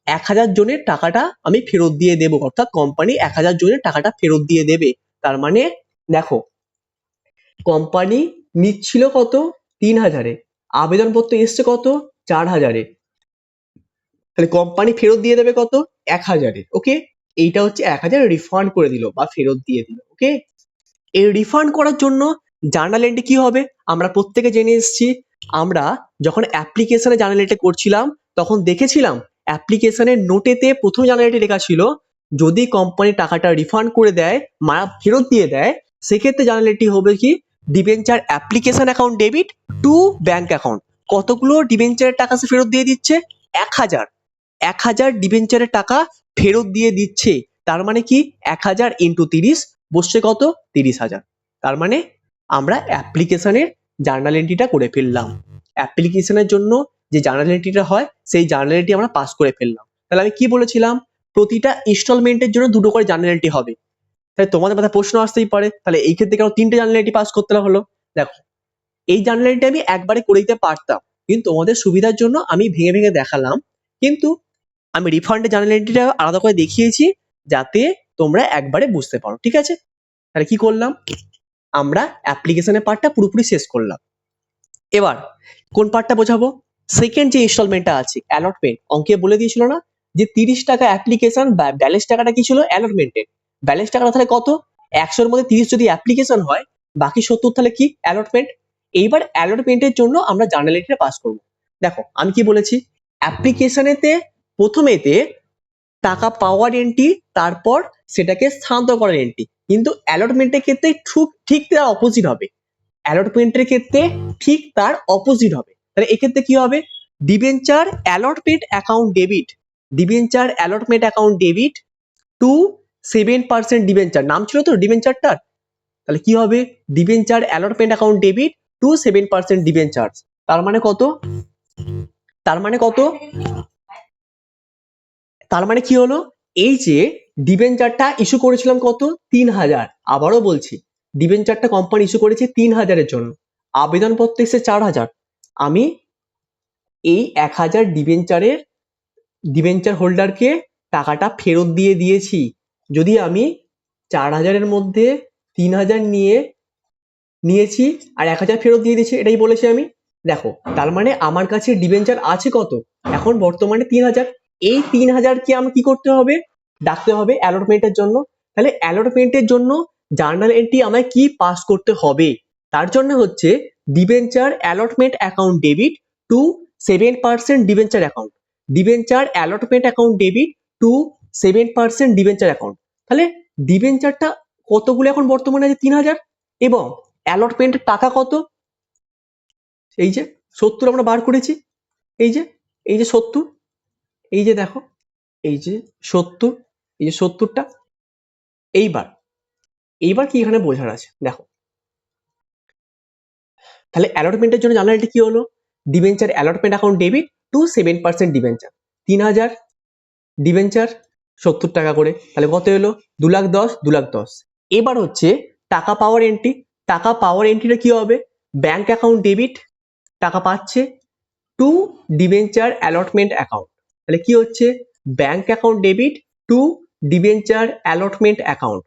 1,000 জনের টাকাটা আমি ফেরত দিয়ে দেবো, অর্থাৎ কোম্পানি 1,000 জনের টাকাটা ফেরত দিয়ে দেবে। তার মানে দেখো, কোম্পানি নিচ্ছিল কত? 3,000-এ, আবেদনপত্র এসছে কত? 4,000-এ। তাহলে কোম্পানি ফেরত দিয়ে দেবে কত? 1000-এর। ওকে, এইটা হচ্ছে 1000 রিফান্ড করে দিল বা ফেরত দিয়ে দিল। ওকে, এই রিফান্ড করার জন্য জার্নাল এন্ট্রি কি হবে? আমরা প্রত্যেকে জেনে এসেছি, আমরা যখন অ্যাপ্লিকেশনে জার্নাল এন্ট্রি করছিলাম তখন দেখেছিলাম অ্যাপ্লিকেশনের নোটেতে প্রথম জার্নাল এন্ট্রি লেখা ছিল যদি কোম্পানি টাকাটা রিফান্ড করে দেয়, ফেরত দিয়ে দেয়, সেক্ষেত্রে জার্নাল এন্ট্রি হবে কি debenture application account debit to bank account. কতগুলো ডিবেঞ্চারের টাকা সে ফেরত দিয়ে দিচ্ছে? 1000। 1000 ডিবেঞ্চারের টাকা ফেরত দিয়ে দিচ্ছে। তার মানে কি 1000 ইন্টু 30 বসছে কত? 30,000। তার মানে আমরা অ্যাপ্লিকেশনের জার্নাল এন্ট্রিটা করে ফেললাম। অ্যাপ্লিকেশনের জন্য যে জার্নাল এন্ট্রিটা হয় সেই জার্নাল এন্ট্রি আমরা পাস করে ফেললাম। তাহলে আমি কি বলেছিলাম? প্রতিটা ইনস্টলমেন্টের জন্য দুটো করে জার্নাল এন্ট্রি হবে। তাহলে তোমাদের মাথায় প্রশ্ন আসতেই পারে তাহলে এই ক্ষেত্রে কেন 3টে জার্নাল এন্ট্রি পাস করতে হলো? দেখো, এই জার্নাল এন্ট্রি আমি একবারে করে দিতে পারতাম, কিন্তু তোমাদের সুবিধার জন্য আমি ভেঙে ভেঙে দেখালাম। কিন্তু আমি রিফান্ডের জার্নাল এন্ট্রিটা আলাদা করে দেখিয়েছি যাতে তোমরা একবারে বুঝতে পারো। ঠিক আছে, তাহলে কি করলাম? আমরা অ্যাপ্লিকেশনের পার্টটা পুরোপুরি শেষ করলাম। এবার কোন পার্টটা বোঝাবো? সেকেন্ড যে ইনস্টলমেন্টটা আছে অ্যালটমেন্ট, অঙ্কে বলে দিয়েছিল না যে 30 টাকা অ্যাপ্লিকেশন, ব্যালেন্স টাকাটা কি ছিল? অ্যালটমেন্টের ব্যালেন্স টাকাটা তাহলে কত? 100-এর মধ্যে 30 যদি অ্যাপ্লিকেশন হয়, বাকি 70 তাহলে কি? অ্যালটমেন্ট। এইবার অ্যালটমেন্টের জন্য আমরা জার্নাল এন্ট্রিটা পাস করব। দেখো আমি কি বলেছি, অ্যাপ্লিকেশনেতে প্রথমেতে টাকা পাওয়ার এন্ট্রি, তারপর সেটাকে স্থানান্তর করার এন্ট্রি, কিন্তু অ্যালটমেন্টের ক্ষেত্রে ঠিক তার অপোজিট হবে। অ্যালটমেন্টের ক্ষেত্রে ঠিক তার অপোজিট হবে। তাহলে এক্ষেত্রে কি হবে? Debenture allotment account debit, debenture allotment account debit to 7% debenture. নাম ছিল তো ডিবেঞ্চারটার, তাহলে কি হবে? Debenture allotment account debit to 7% debenture. তার মানে কত? তার মানে কত? তার মানে কি হলো? এই যে ডিবেঞ্চারটা ইস্যু করেছিলাম কত? 3000। আবারও বলছি, ডিবেঞ্চারটা কোম্পানি ইস্যু করেছে 3000-এর জন্য, আবেদনপত্র এসেছে 4000। আমি এই 1000 ডিবেঞ্চার হোল্ডারকে টাকাটা ফেরত দিয়ে দিয়েছি। যদি আমি 4000-এর মধ্যে 3000 নিয়েছি আর 1000 ফেরত দিয়ে দিয়েছি, এটাই বলেছি আমি। দেখো, তার মানে আমার কাছে ডিবেঞ্চার আছে কত? এখন বর্তমানে 3000। এই 3000 কে আমি কি করতে হবে? ডাকতে হবে অ্যালটমেন্টের জন্য। তাহলে অ্যালটমেন্টের জন্য জার্নাল এন্ট্রি আমায় কি পাস করতে হবে? তার জন্য হচ্ছে debenture allotment account debit to 7% debenture account, debenture allotment account debit to 7% debenture account. তাহলে ডিবেঞ্চারটা কতগুলো এখন বর্তমানে আছে? 3000। এবং অ্যালটমেন্টের টাকা কত? এই যে 70 আমরা বার করেছি। এই যে 70, এই যে দেখো, এই যে 70, এই যে 70টা। এইবার কি এখানে বোঝার আছে? দেখো, তাহলে অ্যালটমেন্টের জন্য জার্নাল এন্ট্রি কি হলো? Debenture allotment account debit to 7% debenture. 3000 debenture 70 টাকা করে, তাহলে কত এলো? 2,10,000, 2,10,000। এবার হচ্ছে টাকা পাওয়ার এন্ট্রি। টাকা পাওয়ার এন্ট্রিটা কি হবে? ব্যাংক অ্যাকাউন্ট ডেবিট, টাকা পাচ্ছে, টু ডিবেঞ্চার অ্যালটমেন্ট অ্যাকাউন্ট। তাহলে কি হচ্ছে? Bank account debit to debenture allotment account.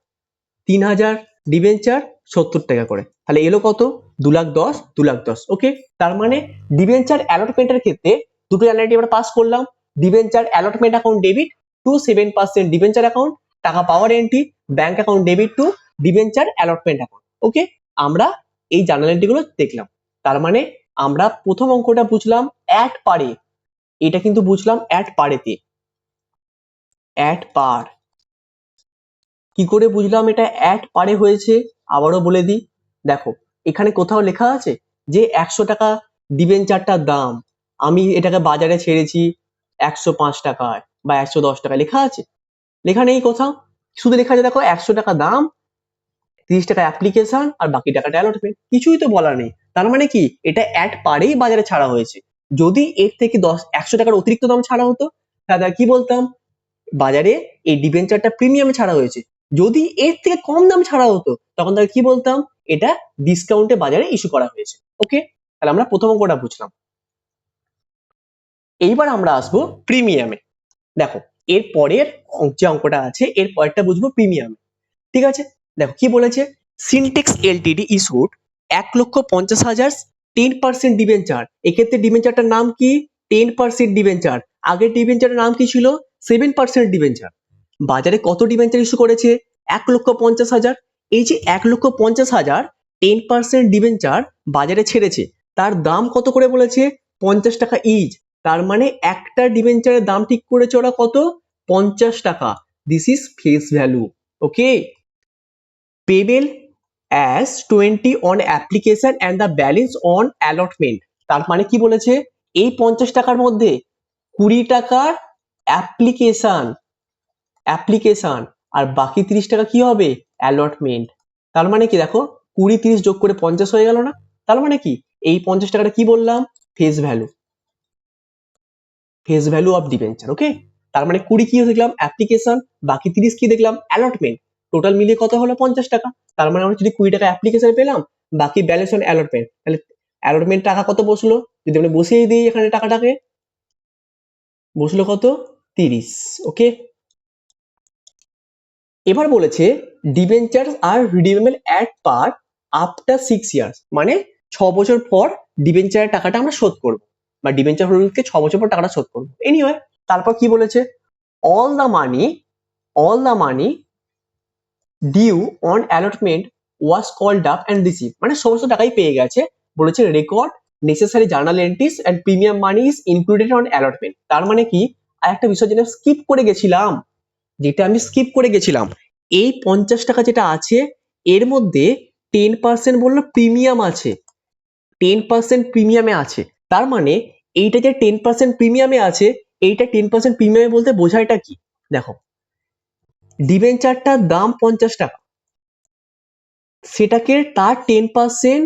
3000 debenture 70 টাকা করে, তাহলে এলো কত? 2,10,000, 2,10,000। ওকে, তার মানে ডিবেঞ্চার অ্যালটমেন্টের ক্ষেত্রে দুটো জার্নাল আমরা পাস করলাম। Debenture allotment account debit to 7% debenture account, টাকা পাওয়ার entry bank account debit to debenture allotment account. Okay, আমরা এই জার্নাল এন্ট্রিগুলো দেখলাম। তার মানে আমরা প্রথম অঙ্কটা বুঝলাম অ্যাট পারে, এটা কিন্তু বুঝলাম অ্যাট পারেতে। অ্যাট পার কি করে বুঝলাম এটা অ্যাট পারে হয়েছে? আবারও বলে দিই, দেখো এখানে কোথাও লেখা আছে যে 100 টাকা ডিবেঞ্চারটার দাম, আমি এটাকে বাজারে ছেড়েছি 105 টাকায় বা 110 টাকায়, লেখা আছে? লেখা নেই কোথাও, শুধু লেখা আছে দেখো 100 টাকা দাম, 30 টাকা অ্যাপ্লিকেশন আর বাকি টাকাটা অ্যালটমেন্ট, কিছুই তো বলা নেই। তার মানে কি এটা অ্যাট পারেই বাজারে ছাড়া হয়েছে। যদি এর থেকে 100 টাকার অতিরিক্ত দাম ছাড়া হতো তাহলে কি বলতাম? বাজারে এই ডিবেঞ্চারটা প্রিমিয়ামে ছাড়া হয়েছে। যদি এর থেকে কম দাম ছাড়া হতো তখন তাহলে কি বলতাম? এটা ডিসকাউন্টে বাজারে ইস্যু করা হয়েছে। ওকে, তাহলে আমরা প্রথম অঙ্কটা বুঝলাম। এইবার আমরা আসবো প্রিমিয়ামে। দেখো এর পরের যে অঙ্কটা আছে এর পরেরটা বুঝবো প্রিমিয়ামে। ঠিক আছে, দেখো কি বলেছে? Syntax Ltd issued 1,50,000 10% debenture. এক্ষেত্রে ডিবেঞ্চারটার নাম কি? 10% ডিবেঞ্চার। আগের ডিবেঞ্চারের নাম কি ছিল? 7% ডিবেঞ্চার। বাজারে কত ডিবেঞ্চার ইস্যু করেছে? 1,50,000। এই যে 1,50,000 10% ডিবেঞ্চার বাজারে ছেড়েছে, তার দাম কত করে বলেছে? 50 টাকা ইচ। তার মানে একটা ডিবেঞ্চারের দাম ঠিক করেছে ওরা কত? 50 টাকা। This is face value. Okay, payable as 20 on application and the balance on allotment। তার মানে কি বলেছে? এই 50 টাকার মধ্যে 20 টাকার অ্যাপ্লিকেশন আর বাকি 30 টাকা কি হবে? অ্যালটমেন্ট। তার মানে কি দেখো, 20 30 যোগ করে 50 হয়ে গেল না? তার মানে কি এই 50 টাকাটা কি বললাম? Face value, face value of debenture. Okay, তার মানে 20 কি দেখলাম? অ্যাপ্লিকেশন, বাকি 30 কি দেখলাম? অ্যালটমেন্ট। টোটাল মিলিয়ে কত হলো? 50 টাকা। তার মানে আমরা যদি 20 টাকা অ্যাপ্লিকেশন পেলাম, বাকি ব্যালেন্স অন অ্যালটমেন্ট, তাহলে অ্যালটমেন্ট টাকা কত বসলো? যদি আমরা বসিয়ে দিই এখানে টাকাটাকে, বসলো কত? 30। ওকে, এবার বলেছে debenture are redeemable at par after 6 years, মানে 6 বছর পর ডিবেঞ্চারের টাকাটা আমরা শোধ করব, বা ডিবেঞ্চার হোল্ডারকে 6 বছর পর টাকাটা শোধ করব। এনিওয়ে, তারপর কি বলেছে? All the money due on allotment was called up and receive, মানে সমস্ত টাকাই পেয়ে গেছে। বলেছে record necessary journal entries and premium money is included on allotment. তার মানে কি, আর একটা বিষয় যেটা স্কিপ করে গেছিলাম, এই 50 টাকা যেটা আছে এর মধ্যে 10% বললো প্রিমিয়াম আছে, 10% প্রিমিয়ামে আছে। তার মানে এইটা যে 10% প্রিমিয়ামে আছে, এইটা 10% প্রিমিয়ামে বলতে বোঝায়টা কি? দেখো, ডিবেঞ্চারটার দাম 50 টাকা, সেটাকে তার 10%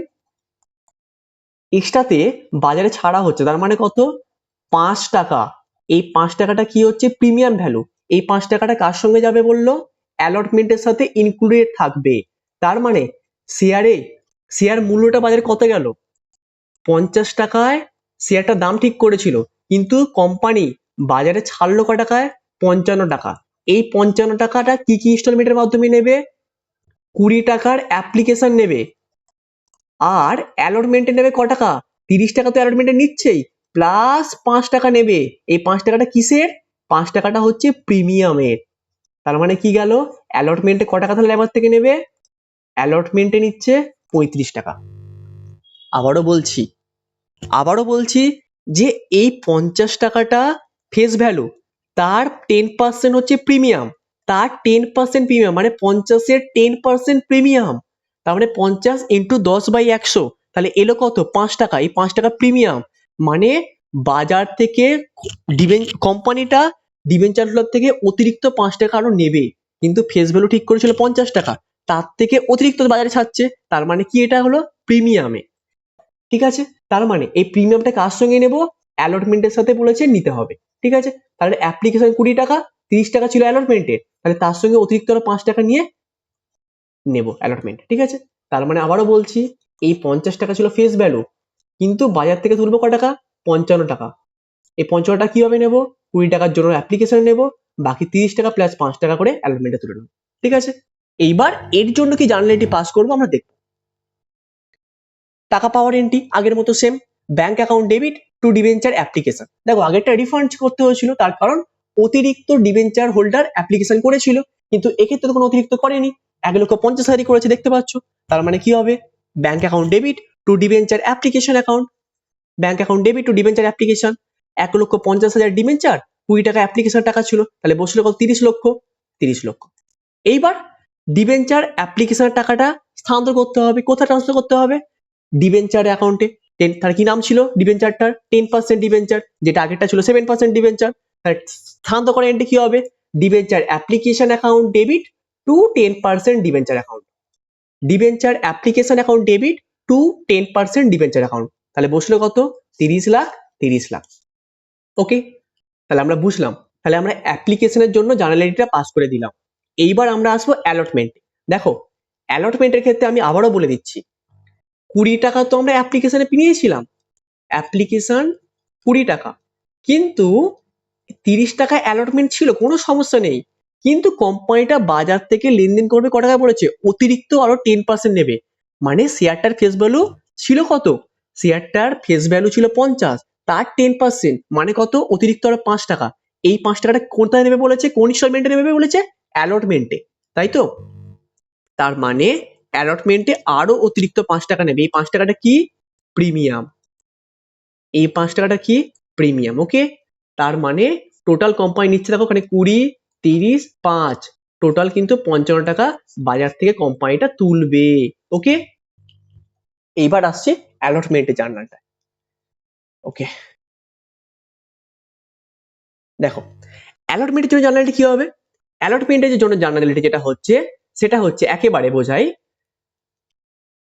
এক্সট্রাতে বাজারে ছাড়া হচ্ছে। তার মানে কত? 5 টাকা। এই 5 টাকাটা কি হচ্ছে? Premium value. এই 5 টাকাটা কার সঙ্গে যাবে বললো? অ্যালটমেন্টের সাথে ইনক্লুডেড থাকবে। তার মানে শেয়ার মূল্যটা বাজারে কত গেল? 50 টাকায় শেয়ারটার দাম ঠিক করেছিল, কিন্তু কোম্পানি বাজারে ছাড়লো ক টাকায়? 55 টাকা। এই 55 টাকাটা কি কি ইনস্টলমেন্টের মাধ্যমে নেবে? 20 টাকার অ্যাপ্লিকেশন নেবে, আর অ্যালটমেন্টে নেবে ক টাকা? 30 টাকা তো অ্যালটমেন্টে নিচ্ছেই, প্লাস 5 টাকা নেবে। এই 5 টাকাটা কিসের? 5 টাকাটা হচ্ছে প্রিমিয়ামের। তার মানে কি গেল? অ্যালটমেন্টে ক টাকা তাহলে এবার থেকে নেবে? অ্যালটমেন্টে নিচ্ছে 35 টাকা। আবারও বলছি যে এই 50 টাকাটা ফেস ভ্যালু, তার 10% হচ্ছে প্রিমিয়াম, তার 10% প্রিমিয়াম মানে 50-এর 10% প্রিমিয়াম। তার মানে 50 ইন্টু 10/100, তাহলে এলো কত? 5 টাকা। এই 5 টাকা প্রিমিয়াম, মানে বাজার থেকে কোম্পানিটা ডিবেঞ্চারগুলোর থেকে অতিরিক্ত 5 টাকা আরো নেবে, কিন্তু ফেস ভ্যালু ঠিক করেছিল 50 টাকা, তার থেকে অতিরিক্ত বাজারে ছাড়ছে। তার মানে কি, এটা হলো প্রিমিয়ামে। ঠিক আছে, তার মানে এই প্রিমিয়ামটা কার সঙ্গে নেব? অ্যালটমেন্টের সাথে বলেছে নিতে হবে। ঠিক আছে, তাহলে অ্যাপ্লিকেশন 20 টাকা, 30 টাকা ছিল অ্যালটমেন্টের, তাহলে তার সঙ্গে অতিরিক্ত আরো 5 টাকা নিয়ে নেব অ্যালটমেন্ট। ঠিক আছে, তার মানে আবারও বলছি, এই 50 টাকা ছিল ফেস ভ্যালু, কিন্তু বাজার থেকে তুলবো ক টাকা? 55 টাকা। এই 55 টাকা কিভাবে নেব? 20 টাকার জন্য অ্যাপ্লিকেশন নেব, বাকি 30 টাকা প্লাস 5 টাকা করে অ্যালটমেন্টে তুলে নেব। ঠিক আছে, এইবার এর জন্য কি জার্নাল এন্ট্রি পাস করবো আমরা দেখব। টাকা পাওয়ার এন্ট্রি আগের মতো same, bank account debit to debenture application. দেখো, আগেরটা রিফান্ড করতে হয়েছিল, তার কারণ অতিরিক্ত ডিবেঞ্চার হোল্ডার অ্যাপ্লিকেশন করেছিল, কিন্তু এক্ষেত্রে তো কোনো অতিরিক্ত করেনি, 1,50,000 করেছে, দেখতে পাচ্ছ। তার মানে কি হবে? Bank account debit to debenture application account, bank account debit to debenture application. 1,50,000 debenture, 20 টাকা অ্যাপ্লিকেশন টাকা ছিল, তাহলে বসলো কত? 30 লক্ষ। 30 লক্ষ। এইবার ডিবেঞ্চার অ্যাপ্লিকেশনের টাকাটা স্থানান্তর করতে হবে, কোথায় ট্রান্সফার করতে হবে? ডিবেঞ্চার অ্যাকাউন্টে। তার কি নাম ছিল ডিবেঞ্চারটার? 10% ডিবেঞ্চার, যেটা আগেরটা ছিল 7% ডিবেঞ্চার। স্থানান্তর করার এন্ট্রি কি হবে? Debenture application account debit to 10% debenture account, debenture application account debit to 10% debenture account. তাহলে বসলো কত? 30 লাখ। 30 লাখ। ওকে, তাহলে আমরা বুঝলাম, তাহলে আমরা অ্যাপ্লিকেশনের জন্য জার্নাল এন্ট্রিটা পাস করে দিলাম। এইবার আমরা আসবো অ্যালটমেন্ট। দেখো, অ্যালটমেন্টের ক্ষেত্রে আমি আবারও বলে দিচ্ছি, 20 টাকা তো আমরা অ্যাপ্লিকেশনে নিয়েছিলাম, অ্যাপ্লিকেশন 20 টাকা, কিন্তু 30 টাকা অ্যালটমেন্ট ছিল, কোনো সমস্যা নেই। কিন্তু কোম্পানিটা বাজার থেকে লেনদেন করবে ক টাকা বলেছে? অতিরিক্ত আরো 10% নেবে, মানে শেয়ারটার ফেস ভ্যালু ছিল কত? শেয়ারটার ফেস ভ্যালু ছিল 50, তার 10% মানে কত, অতিরিক্ত আরো 5 টাকা। এই 5 টাকাটা কোথায় নেবে বলেছে, কোন ইনস্টলমেন্টে নেবে বলেছে, অ্যালটমেন্টে, তাই তো। তার মানে অ্যালটমেন্টে আরো অতিরিক্ত 5 টাকা নেবে। এই 5 টাকাটা কি, প্রিমিয়াম। এই 5 টাকাটা কি, প্রিমিয়াম। ওকে, তার মানে টোটাল কোম্পানি নিচ্ছে দেখো ওখানে 20, 30, 5, টোটাল কিন্তু 55 টাকা বাজার থেকে কোম্পানিটা তুলবে। ওকে, এইবার আসছে অ্যালটমেন্টের জার্নালটা। ওকে, দেখো অ্যালটমেন্টের জন্য জার্নালটি কি হবে, অ্যালটমেন্টের জন্য জার্নালটি যেটা হচ্ছে সেটা হচ্ছে একেবারে বোঝাই,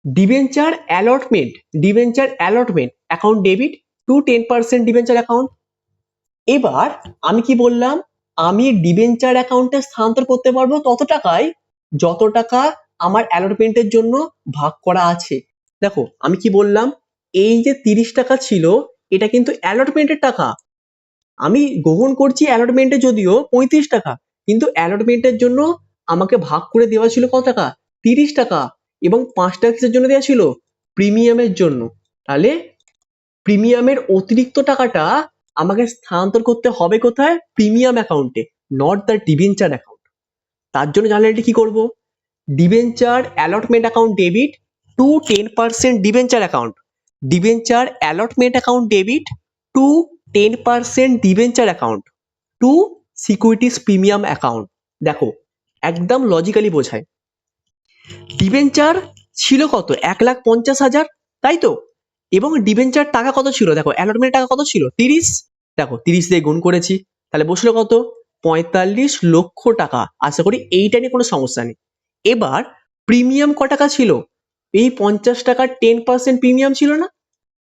debenture allotment, debenture allotment account debit to 10% debenture account. এবার আমি কি বললাম, আমি ডিবেঞ্চার অ্যাকাউন্টে স্থানান্তর করতে পারবো তত টাকায় যত টাকা আমার অ্যালটমেন্টের জন্য ভাগ করা আছে। দেখো আমি কি বললাম, এই যে 30 টাকা ছিল এটা কিন্তু অ্যালটমেন্টের টাকা, আমি গ্রহণ করছি অ্যালটমেন্টে যদিও 35 টাকা, কিন্তু অ্যালটমেন্টের জন্য আমাকে ভাগ করে দেওয়া ছিল কত টাকা, 30 টাকা, এবং 5 টাকা কিসের জন্য দেওয়া ছিল, প্রিমিয়ামের জন্য। তাহলে প্রিমিয়ামের অতিরিক্ত টাকাটা আমাকে স্থানান্তর করতে হবে কোথায়, প্রিমিয়াম অ্যাকাউন্টে, নট দ্য ডিবেঞ্চার অ্যাকাউন্ট। তার জন্য জানলে কি করব, debenture allotment account debit to 10% debenture account, debenture allotment account debit to 10% debenture account to securities premium account. দেখো একদম লজিক্যালি বোঝায়, ডিবেঞ্চার ছিল কত, 1,50,000, তাই তো, এবং ডিবেঞ্চার টাকা কত ছিল, দেখো অ্যালটমেন্ট টাকা কত ছিল 30, দেখো 30 দিয়ে গুণ করেছি, তাহলে বসলো কত, 45 লক্ষ টাকা। আশা করি এইটা নিয়ে কোনো সমস্যা নেই। এবার প্রিমিয়াম ক টাকা ছিল, এই 50 টাকার 10% প্রিমিয়াম ছিল না,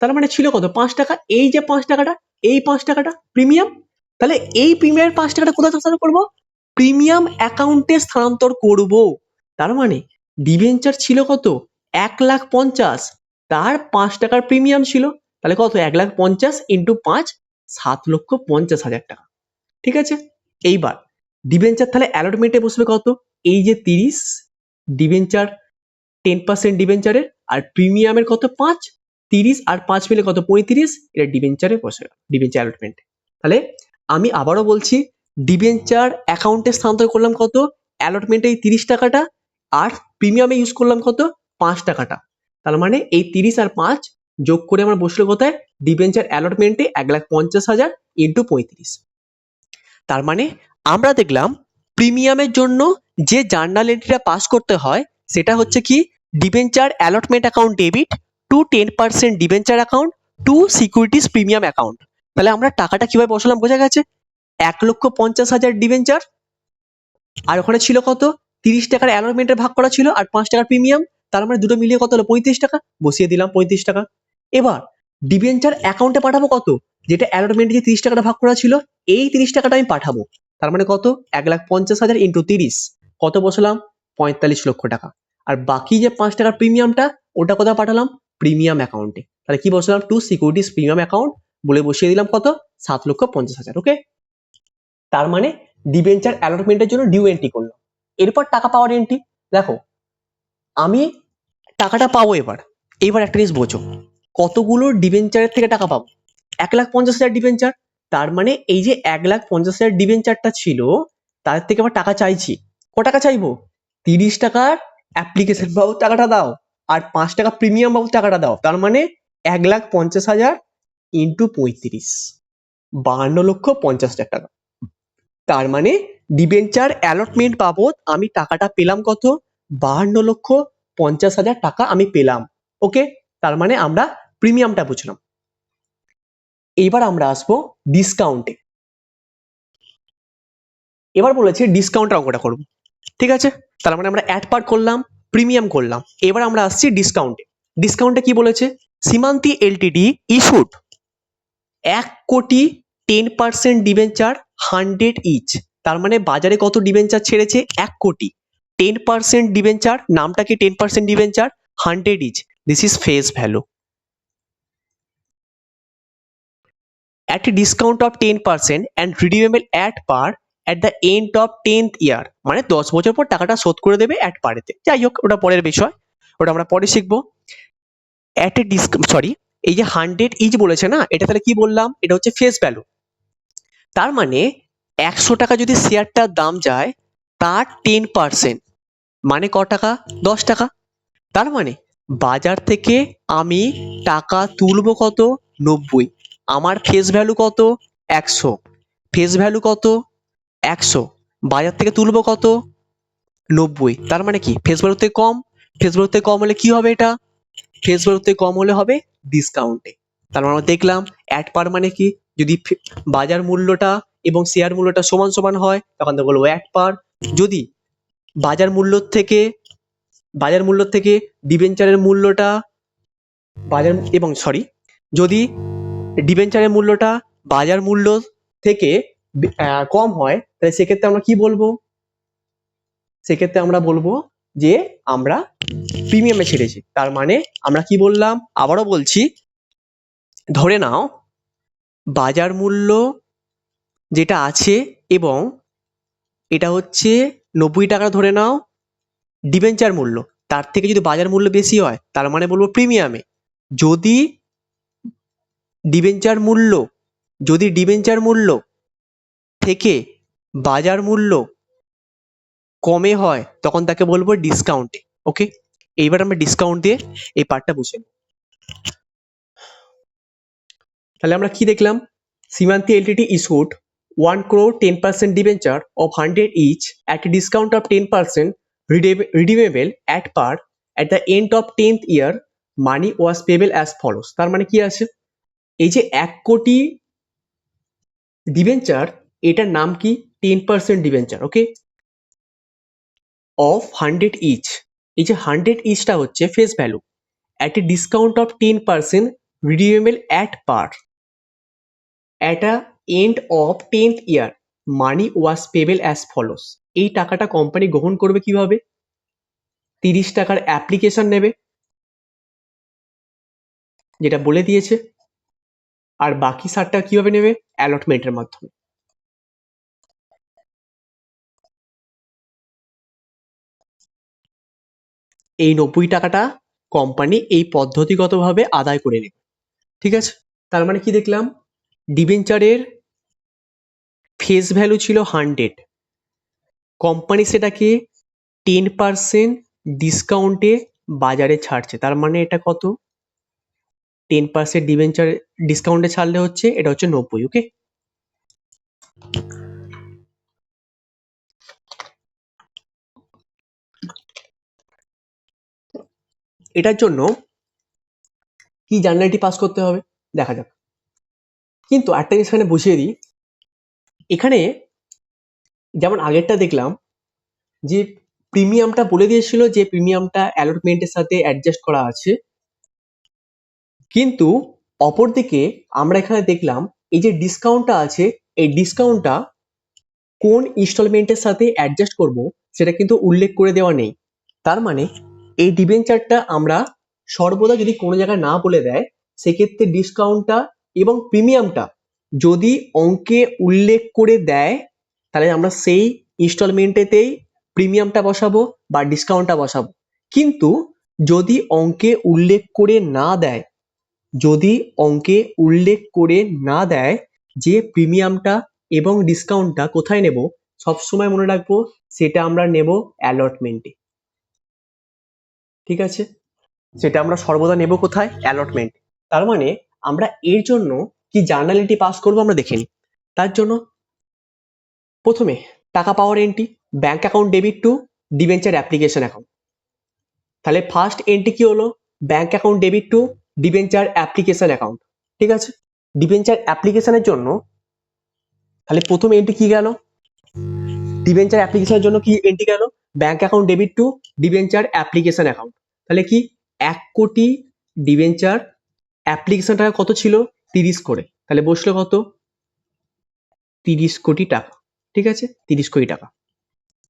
তার মানে ছিল কত, 5 টাকা। এই যে 5 টাকাটা, এই 5 টাকাটা প্রিমিয়াম, তাহলে এই প্রিমিয়ামের 5 টাকাটা কোথায় স্থানান্তর করবো, প্রিমিয়াম অ্যাকাউন্টে স্থানান্তর করব। তার মানে ডিবেঞ্চার ছিল কত, 1,50,000, তার 5 টাকার প্রিমিয়াম ছিল, তাহলে কত, 1,50,000 ইন্টু 5, 7,50,000 টাকা। ঠিক আছে, এইবার ডিবেঞ্চার তাহলে অ্যালটমেন্টে বসবে কত, এই যে 30 ডিবেঞ্চার 10% ডিবেঞ্চারের, আর প্রিমিয়ামের কত 5, 30 আর 5 মিলে কত 35, এটা ডিবেঞ্চারে বসে গেল, ডিবেঞ্চার অ্যালটমেন্টে। তাহলে আমি আবারও বলছি, ডিবেঞ্চার অ্যাকাউন্টে স্থানান্তর করলাম কত, অ্যালটমেন্টে এই 30 টাকাটা, আর প্রিমিয়ামে ইউজ করলাম কত, 5 টাকাটা। তার মানে এই 30 আর 5 যোগ করে আমার বসলো কোথায়, ডিবেঞ্চার অ্যালটমেন্টে 1,50,000 ইন্টু 35। তার মানে আমরা দেখলাম প্রিমিয়ামের জন্য যে জার্নাল এন্ট্রিটা পাস করতে হয় সেটা হচ্ছে কি, debenture allotment account debit to 10% debenture account to securities premium account. তাহলে আমরা টাকাটা কিভাবে বসালাম বোঝা গেছে, 1,50,000 ডিবেঞ্চার, আর ওখানে ছিল কত, 30 টাকার অ্যালটমেন্টের ভাগ করা ছিল আর 5 টাকার প্রিমিয়াম, তার মানে দুটো মিলিয়ে কত হলো 35 টাকা, বসিয়ে দিলাম 35 টাকা। এবার ডিবেঞ্চার অ্যাকাউন্টে পাঠাবো কত, যেটা অ্যালটমেন্টে যে 30 টাকাটা ভাগ করা ছিল, এই 30 টাকাটা আমি পাঠাবো, তার মানে কত, 1,50,000 ইন্টু 30, কত বসালাম, 45 লক্ষ টাকা। আর বাকি যে 5 টাকার প্রিমিয়ামটা, ওটা কোথায় পাঠালাম, প্রিমিয়াম অ্যাকাউন্টে, তাহলে কি বসালাম, টু সিকিউরিটিজ প্রিমিয়াম অ্যাকাউন্ট বলে বসিয়ে দিলাম কত, 7,50,000। ওকে, তার মানে ডিবেঞ্চার অ্যালটমেন্টের জন্য ডিউ এন্ট্রি করলাম। এরপর টাকা পাওয়ার এন্ট্রি, দেখো আমি টাকাটা পাবো, এবার এইবার একটা জিনিস বোঝো, কতগুলো ডিবেঞ্চারের থেকে টাকা পাবো, 1,50,000 ডিবেঞ্চার, তার মানে এই যে 1,50,000 ডিবেঞ্চারটা ছিল তার থেকে আবার টাকা চাইছি, ক টাকা চাইবো, 30 টাকার অ্যাপ্লিকেশন বাবদ টাকাটা দাও, আর 5 টাকা প্রিমিয়াম বাবদ টাকাটা দাও, তার মানে 1,50,000 ইন্টু 35, 52,50,000 টাকা। তার মানে ডিবেঞ্চার অ্যালটমেন্ট বাবদ আমি টাকাটা পেলাম কত, 52,50,000 টাকা আমি পেলাম। ওকে, তার মানে আমরা প্রিমিয়ামটা বুঝলাম। এবার আমরা আসবো ডিসকাউন্টে। এবার বলেছি ডিসকাউন্টের অঙ্কটা করবো, ঠিক আছে, তার মানে আমরা অ্যাড পার্ট করলাম, প্রিমিয়াম করলাম, এবার আমরা আসছি ডিসকাউন্টে। ডিসকাউন্টে কি বলেছে, সীমান্তি এলটিডি ইস্যুড 1,10,00,000 ডিবেঞ্চার 100 ইচ, তার মানে বাজারে কত ডিবেঞ্চার ছেড়েছে, 1,00,00,000, 10% ডিবেঞ্চার, নামটা কি 10% debenture, 100 each, this is face value. at a discount of 10% and redeemable at par at the end of 10th year, মানে 10 বছর পর টাকাটা শোধ করে দেবে at par এতে। যাই হোক ওটা পরের বিষয়, ওটা আমরা পরে শিখবো। এই যে 100 ইচ বলেছে না, এটা তাহলে কি বললাম, এটা হচ্ছে ফেস ভ্যালু। তার মানে 100 টাকা যদি শেয়ারটার দাম যায়, তার 10% মানে ক টাকা, 10 টাকা। তার মানে বাজার থেকে আমি টাকা তুলবো কত, 90। আমার ফেস ভ্যালু কত, 100। ফেস ভ্যালু কত, 100। বাজার থেকে তুলবো কত, 90। তার মানে কি ফেস ভ্যালু থেকে কম। ফেস ভ্যালু থেকে কম হলে কি হবে, এটা ফেস ভ্যালু থেকে কম হলে হবে ডিসকাউন্টে। তার মানে আমরা দেখলাম অ্যাট পার মানে কি, যদি বাজার মূল্যটা এবং শেয়ার মূল্যটা সমান সমান হয় তখন তো বলবো অ্যাট পার। যদি বাজার মূল্য থেকে ডিবেঞ্চারের মূল্যটা যদি ডিবেঞ্চারের মূল্যটা বাজার মূল্য থেকে কম হয়, তাহলে সেক্ষেত্রে আমরা কি বলবো, সেক্ষেত্রে আমরা বলবো যে আমরা প্রিমিয়ামে ছেড়েছি। তার মানে আমরা কি বললাম, আবারও বলছি, ধরে নাও বাজার মূল্য যেটা আছে এবং এটা হচ্ছে 90 টাকা ধরে নাও ডিবেঞ্চার মূল্য, তার থেকে যদি বাজার মূল্য বেশি হয় তার মানে বলবো প্রিমিয়ামে। যদি ডিবেঞ্চার মূল্য থেকে বাজার মূল্য কমে হয় তখন তাকে বলবো ডিসকাউন্টে। ওকে, এইবার আমরা ডিসকাউন্ট দিয়ে এই পার্টটা বুঝে নেব। তাহলে আমরা কি দেখলাম, সীমান্তি Ltd issued 1 crore 10% debenture of 100 each at a discount of 10%, redeemable at par at the end of 10th year. Money was payable as follows. তার মানে কি আছে, এই যে 1 কোটি ডিবেঞ্চার, এটার নাম কি, 10% ডিবেঞ্চার। ওকে, অফ 100 ইচ, এই যে 100 ইচটা হচ্ছে face value, at a discount of 10%, redeemable at par at a end of 10th year. Money was payable as follows. এই টাকাটা কোম্পানি গ্রহণ করবে কিভাবে, 30 টাকার অ্যাপ্লিকেশন নেবে যেটা বলে দিয়েছে, আর বাকি 60 টাকা কিভাবে নেবে, অ্যালটমেন্টের মাধ্যমে। এই 90 টাকাটা কোম্পানি এই পদ্ধতিগতভাবে আদায় করে নেবে। ঠিক আছে, তার মানে কি দেখলাম, ডিবেঞ্চারের ফেস ভ্যালু ছিল 100, কোম্পানি সেটাকে 10% ডিসকাউন্টে বাজারে ছাড়ছে। তার মানে এটা কত, 10% ডিবেঞ্চার ডিসকাউন্টে ছাড়লে হচ্ছে এটা হচ্ছে 90। ওকে, এটার জন্য কি জার্নালিটি পাস করতে হবে দেখা যাক। কিন্তু একটা জিনিস এখানে বুঝিয়ে দিই, এখানে যেমন আগেরটা দেখলাম যে প্রিমিয়ামটা বলে দিয়েছিল যে প্রিমিয়ামটা অ্যালটমেন্টের সাথে অ্যাডজাস্ট করা আছে, কিন্তু অপরদিকে আমরা এখানে দেখলাম এই যে ডিসকাউন্টটা আছে, এই ডিসকাউন্টটা কোন ইনস্টলমেন্টের সাথে অ্যাডজাস্ট করব সেটা কিন্তু উল্লেখ করে দেওয়া নেই। তার মানে এই ডিবেঞ্চারটা আমরা সর্বদা যদি কোনো জায়গায় না বলে দেয়, সেক্ষেত্রে ডিসকাউন্টটা এবং প্রিমিয়ামটা যদি অঙ্কে উল্লেখ করে দেয়, তাহলে আমরা সেই ইনস্টলমেন্টেতেই প্রিমিয়ামটা বসাবো বা ডিসকাউন্টটা বসাবো। কিন্তু যদি অঙ্কে উল্লেখ করে না দেয়, যদি অঙ্কে উল্লেখ করে না দেয় যে প্রিমিয়ামটা এবং ডিসকাউন্টটা কোথায় নেব, সবসময় মনে রাখবো সেটা আমরা নেব অ্যালটমেন্টে। ঠিক আছে, সেটা আমরা সর্বদা নেব কোথায়, অ্যালটমেন্ট। তার মানে আমরা এর জন্য কি জার্নালিটি পাস করবো আমরা দেখে নিই। তার জন্য প্রথমে টাকা পাওয়ার entry, bank account debit to debenture application account. তাহলে ফার্স্ট এন্ট্রি কি হলো, bank account debit to debenture application account. ঠিক আছে, ডিবেঞ্চার অ্যাপ্লিকেশনের জন্য তাহলে প্রথম এন্ট্রি কি গেল, ডিবেঞ্চার অ্যাপ্লিকেশনের জন্য কি এন্ট্রি গেল, bank account debit to debenture application account. তাহলে কি 1 কোটি ডিবেঞ্চার অ্যাপ্লিকেশন টাকা কত ছিল, 30 করে, তাহলে বসলো কত, 30 কোটি টাকা। ঠিক আছে, 30 কোটি টাকা।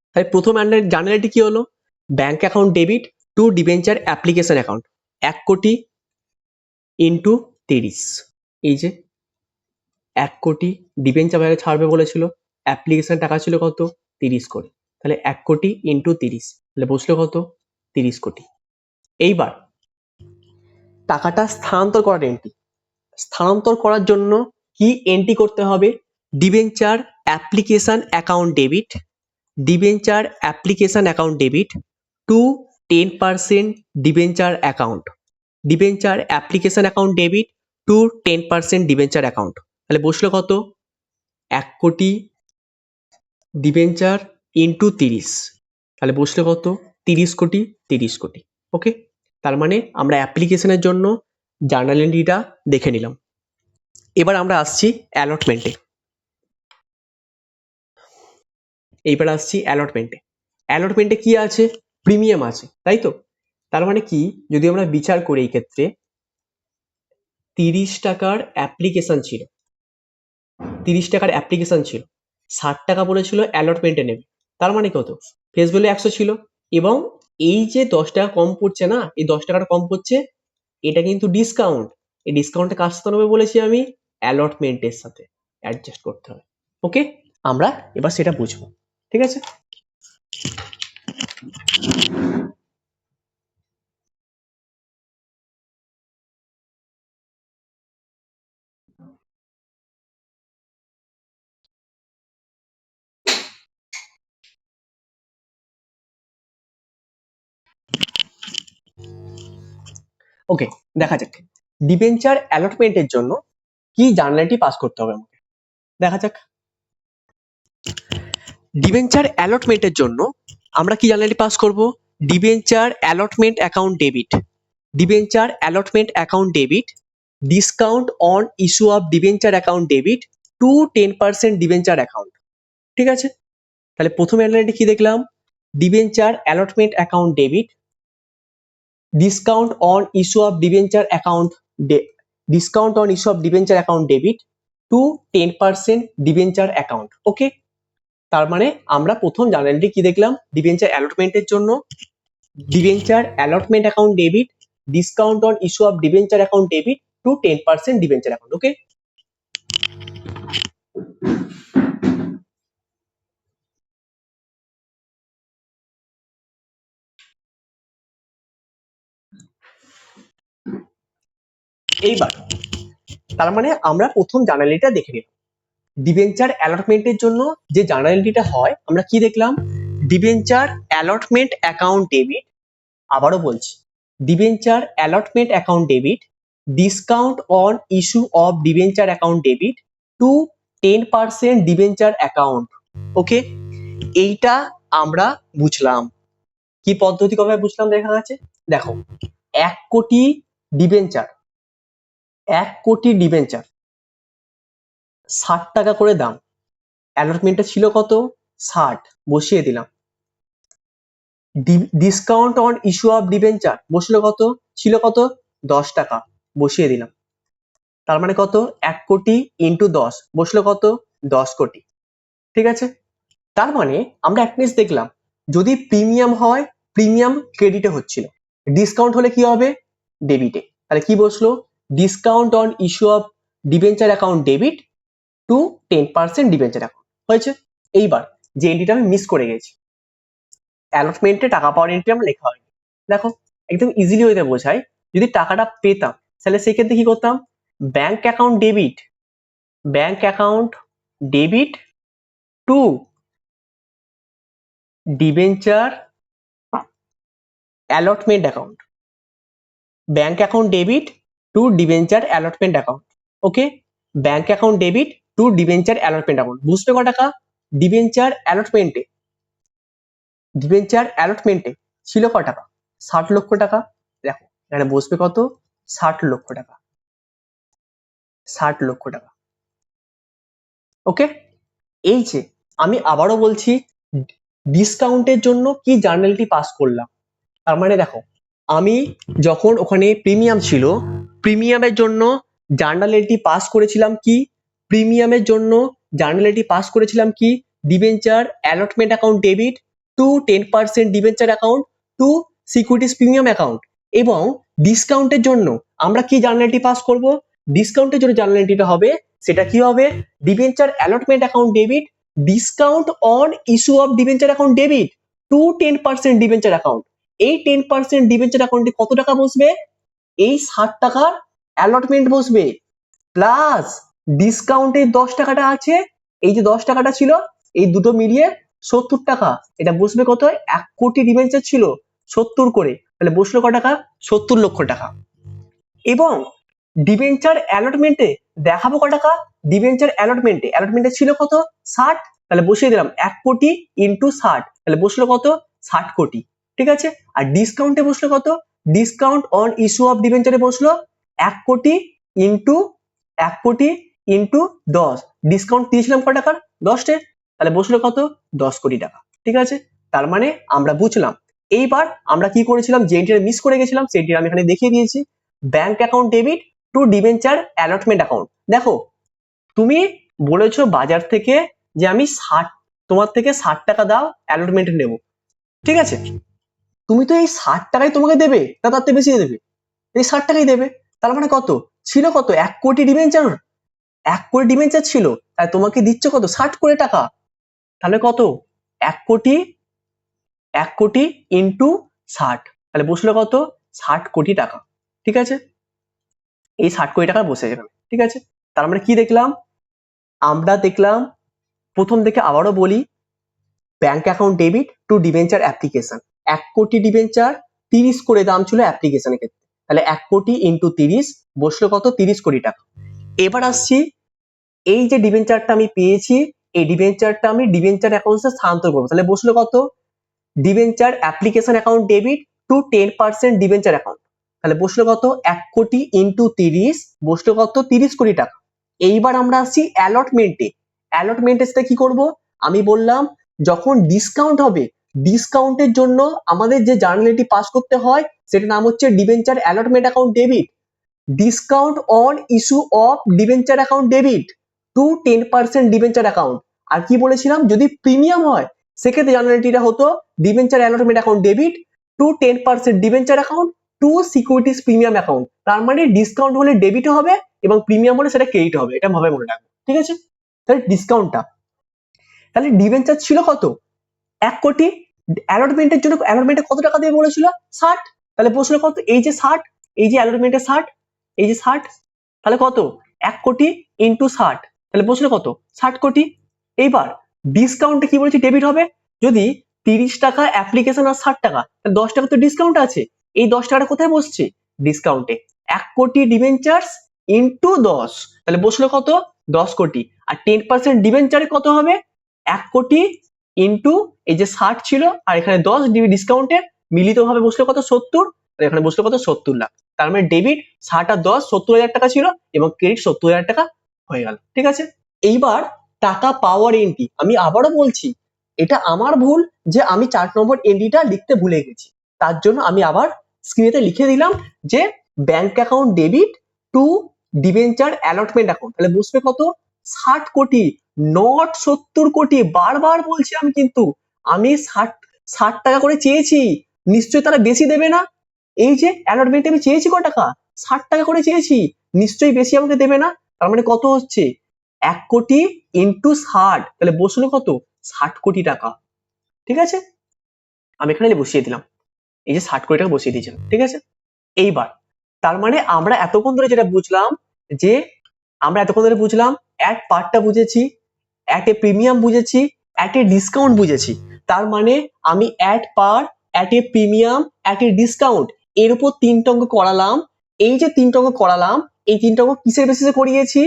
তাহলে প্রথম জার্নালিটি কি হলো, bank account debit to debenture application account, 1 কোটি ইন্টু 30। এই যে 1 কোটি ডিবেঞ্চার বাজারে ছাড়বে বলেছিল, অ্যাপ্লিকেশন টাকা ছিল কত, 30 কোটি, তাহলে 1 কোটি ইন্টু 30, তাহলে বসলো কত, 30 কোটি। এইবার টাকাটা স্থানান্তর করার এন্ট্রি। স্থানান্তর করার জন্য কি এন্ট্রি করতে হবে? Debenture application account debit, debenture application account debit to 10% debenture account, debenture application account debit to 10% debenture account. তাহলে বসলো কত? 1 কোটি ডিবেঞ্চার ইন্টু 30, তাহলে বসলো কত? 30 কোটি, 30 কোটি। ওকে, তার মানে আমরা অ্যাপ্লিকেশনের জন্য জার্নাল এন্ট্রিটা দেখে নিলাম। এবার আমরা আসছি অ্যালটমেন্টে। এইবার আসছি অ্যালটমেন্টে। অ্যালটমেন্টে কি আছে? প্রিমিয়াম আছে, তাই তো? তার মানে কি, যদি আমরা বিচার করি এই ক্ষেত্রে 30 টাকার অ্যাপ্লিকেশন ছিল, 30 টাকার অ্যাপ্লিকেশন ছিল, 60 টাকা বলেছিল অ্যালটমেন্টে নেবে। তার মানে কত? ফেস ভ্যালু 100 ছিল, এবং এই যে 10 টাকা কম পড়ছে না, এই 10 টাকাটা কম পড়ছে, এটা কিন্তু ডিসকাউন্ট। এই ডিসকাউন্টটা কার সাথে নেবে বলেছি আমি? অ্যালটমেন্টের সাথে অ্যাডজাস্ট করতে হবে। ওকে, আমরা এবার সেটা বুঝবো। ঠিক আছে, ওকে, দেখা যাক ডিবেঞ্চার অ্যালটমেন্টের জন্য কি জার্নালটি পাস করতে হবে আমাকে। দেখা যাক, ডিবেঞ্চার অ্যালটমেন্টের জন্য আমরা কি জার্নালটি পাস করব? Debenture allotment account debit, debenture allotment account debit, discount on issue of debenture account debit to 10% debenture account. ঠিক আছে, তাহলে প্রথম জার্নালটি কি দেখলাম? Debenture allotment account debit, discount on issue of debenture account, discount on issue of debenture account debit to 10% debenture account. Okay, তার মানে আমরা প্রথম জার্নালটি কি দেখলাম? ডিবেঞ্চার অ্যালটমেন্টের জন্য debenture allotment account debit, discount on issue of debenture account debit to 10% debenture account. Okay, এইবার তার মানে আমরা প্রথম জার্নালিটা দেখে নিলাম। ডিবেঞ্চার অ্যালটমেন্টের জন্য যে জার্নালিটা হয়, আমরা কি দেখলাম? ডিবেঞ্চার অ্যালটমেন্ট অ্যাকাউন্ট ডেবিট, আবারও বলছি, debenture allotment account debit, discount on issue of debenture account debit to 10% debenture account. Okay, এইটা আমরা বুঝলাম। কি পদ্ধতি কবে বুঝলাম? দেখা যাচ্ছে, দেখো 1 কোটি ডিবেঞ্চার, 1 কোটি ডিবেঞ্চার 60 টাকা করে দাম, অ্যালটমেন্টটা ছিল কত? 60, বসিয়ে দিলাম। Discount on issue of debenture বসলো কত? ছিল কত? 10 টাকা, বসিয়ে দিলাম। তার মানে কত? 1 কোটি ইন্টু 10, বসলো কত? 10 কোটি। ঠিক আছে, তার মানে আমরা এক জিনিস দেখলাম, যদি প্রিমিয়াম হয়, প্রিমিয়াম ক্রেডিটে হচ্ছিল, ডিসকাউন্ট হলে কি হবে? ডেবিটে। তাহলে কি বসলো? Discount on issue of debenture account debit to 10% debenture account হয়েছে। এইবার যে এন্ট্রিটা আমি মিস করে গেছি, অ্যালটমেন্টে টাকা পাওয়ার এন্ট্রি আমরা লেখা হয়নি। দেখো, একদম ইজিলি ওইটা বোঝায়। যদি টাকাটা পেতাম, তাহলে সেক্ষেত্রে কি করতাম? Bank account debit, bank account debit to debenture allotment account, bank account debit to debenture allotment account. Okay, bank account debit to debenture allotment account. বুঝতে ক টাকা? ডিবেঞ্চার অ্যালটমেন্টে, ডিবেঞ্চার অ্যালটমেন্টে ছিল ক টাকা? 60 লক্ষ টাকা। দেখো এখানে বসবে কত? 60 লক্ষ টাকা, 60 লক্ষ টাকা। ওকে, এই যে আমি আবারও বলছি, ডিসকাউন্টের জন্য কি জার্নালটি পাস করলাম। তার মানে দেখো, আমি যখন ওখানে প্রিমিয়াম ছিল, প্রিমিয়ামের জন্য জার্নালটি পাস করেছিলাম কি? প্রিমিয়ামের জন্য জার্নালটি পাস করেছিলাম কি? Debenture allotment account debit to 10% debenture account to securities premium account. এবং ডিসকাউন্টের জন্য আমরা কি জার্নালটি পাস করব? ডিসকাউন্টের জন্য জার্নালটিটা হবে, সেটা কি হবে? Debenture allotment account debit, discount on issue of debenture account debit to 10% debenture account. এই 10% ডিবেঞ্চার অ্যাকাউন্টে কত টাকা বসবে? এই 60 টাকার অ্যালটমেন্ট বসবে, প্লাস ডিসকাউন্টের 10 টাকাটা আছে, এই যে 10 টাকাটা ছিল এই দুটো মিলিয়ে 70 টাকা, এটা বসবে কত? 1 কোটি ডিবেঞ্চার ছিল 70 করে, তাহলে বসলো কত টাকা? 70 লক্ষ টাকা। এবং ডিবেঞ্চার অ্যালটমেন্টে দেখাবো কত টাকা? ডিবেঞ্চার অ্যালটমেন্টে ছিল কত? 60, তাহলে বসিয়ে দিলাম 1 কোটি ইন্টু 60, তাহলে বসলো কত? 60 কোটি। ঠিক আছে, আর ডিসকাউন্টে বসলো কত? ডিসকাউন্ট অন ইস্যু অফ ডিবেঞ্চারে বসলো 1 কোটি ইন্টু 1 কোটি ইন্টু 10, ডিসকাউন্ট দিয়েছিলাম কত টাকার? 10টে, তাহলে বসলো কত? 10 কোটি টাকা। ঠিক আছে, তার মানে আমরা বুঝলাম। এইবার আমরা কি করেছিলাম, যে এন্ট্রিটা মিস করে গেছিলাম সেটি আমি এখানে দেখিয়ে দিয়েছি। Bank account debit to debenture allotment account. দেখো, তুমি বলেছো বাজার থেকে যে আমি 60, তোমার থেকে 60 টাকা দাও অ্যালটমেন্টে নেব, ঠিক আছে, তুমি তো এই 60 টাকাই তোমাকে দেবে না তার থেকে বেশি দেবে? এই 60 টাকাই দেবে। তার মানে কত ছিল? কত? 1 কোটি ডিবেঞ্চার, 1 কোটি ডিবেঞ্চার ছিল, তাই তোমাকে দিচ্ছে কত? 60 কোটি টাকা। তাহলে কত? 1 কোটি, 1 কোটি ইন্টু 60, তাহলে বসলো কত? 60 কোটি টাকা। ঠিক আছে, এই 60 কোটি টাকা বসে যাবে। ঠিক আছে, তার মানে কি দেখলাম? আমরা দেখলাম প্রথম থেকে, আবারও বলি, bank account debit to debenture application. 1 কোটি ডিবেঞ্চার 30 করে দাম ছিল অ্যাপ্লিকেশনের ক্ষেত্রে, তাহলে 1 কোটি ইন্টু 30 বসলো কত? 30 কোটি টাকা। এবার আসছি, এই যে ডিবেঞ্চারটা আমি পেয়েছি, এই ডিবেঞ্চারটা আমি ডিবেঞ্চার অ্যাকাউন্টে স্থানান্তর করবো, তাহলে বসলো কত? Debenture application account debit to 10% debenture account, তাহলে বসলো কত? 1 কোটি ইন্টু 30 বসলো কত? 30 কোটি টাকা। এইবার আমরা আসছি অ্যালটমেন্টে। অ্যালটমেন্টের সাথে কি করব? আমি বললাম যখন ডিসকাউন্ট হবে, ডিসকাউন্টের জন্য আমাদের যে জার্নালিটি পাস করতে হয় সেটার নাম হচ্ছে debenture allotment account debit. Discount on issue of debenture account debit to 10% debenture account. আর কি বলেছিলাম? যদি প্রিমিয়াম হয় সেক্ষেত্রে জার্নালিটিটা হতো debenture allotment account debit to 10% debenture account to securities premium account. তার মানে ডিসকাউন্ট হলে ডেবিটও হবে এবং প্রিমিয়াম হলে সেটা ক্রেডিট হবে, এটা ভাবে মনে রাখবো। ঠিক আছে, তাহলে ডিসকাউন্টটা, তাহলে ডিবেঞ্চার ছিল কত? 1 কোটি। অ্যালটমেন্টের জন্য অ্যালটমেন্টে কত টাকা দেবে বলেছিল? 60, তাহলে বসলো কত? এই যে 60, এই যে অ্যালটমেন্টে 60, এই যে 60, তাহলে কত? 1 কোটি ইন্টু 60, তাহলে বসলো কত? 60 কোটি। এইবার ডিসকাউন্টে কি বলেছি? ডেবিট হবে। যদি 30 টাকা অ্যাপ্লিকেশন আর 60 টাকা, তাহলে 10 টাকা তো ডিসকাউন্ট আছে, এই 10 টাকাটা কোথায় বসছে? ডিসকাউন্টে। 1 কোটি ডিবেঞ্চার্স ইন্টু 10, তাহলে বসলো কত? 10 কোটি। আর 10% ডিবেঞ্চারে কত হবে? 1 কোটি ইন্টু এই যে 60 ছিল আর এখানে 10 ডিসকাউন্টে মিলিত ভাবে বসলো কত? 70, আর এখানে বসলো কত? 70 লাখ। তার মানে ডেবিট 60 আর 10 70,000 টাকা ছিল এবং ক্রেডিট 70,000 টাকা হয়ে গেল। ঠিক আছে, এইবার টাকা পাওয়ার এন্ট্রি। আমি আবারও বলছি, এটা আমার ভুল যে আমি 4 নম্বর এন্ট্রিটা লিখতে ভুলে গেছি, তার জন্য আমি আবার স্ক্রিনেতে লিখে দিলাম যে bank account debit to debenture allotment account, তাহলে বসবে কত? 60 কোটি, নট 70 কোটি। বারবার বলছি আমি, কিন্তু আমি 60 টাকা করে চেয়েছি, নিশ্চয়ই তারা বেশি দেবে না। এই যে অ্যালটমেন্টে আমি চেয়েছি কত টাকা? 60 টাকা করে চেয়েছি, নিশ্চয়ই বেশি আমাকে দেবে না। তার মানে কত হচ্ছে? 1 কোটি ইন্টু 60, তাহলে বসলো কত? 60 কোটি টাকা। ঠিক আছে, আমি এখানে বসিয়ে দিলাম, এই যে 60 কোটি টাকা বসিয়ে দিয়েছিলাম। ঠিক আছে, এইবার তার মানে আমরা এতক্ষণ ধরে যেটা বুঝলাম, যে আমরা এতক্ষণ ধরে বুঝলাম অ্যাট পার্টটা বুঝেছি, অ্যাট এ প্রিমিয়াম বুঝেছি, অ্যাট এ ডিসকাউন্ট বুঝেছি। তার মানে আমি at per, at a premium, at a discount এর উপর 3টে অঙ্ক করালাম। এই যে 3টে অঙ্ক করালাম, এই 3টে অঙ্ক কিসের বেসিসে করিয়েছি?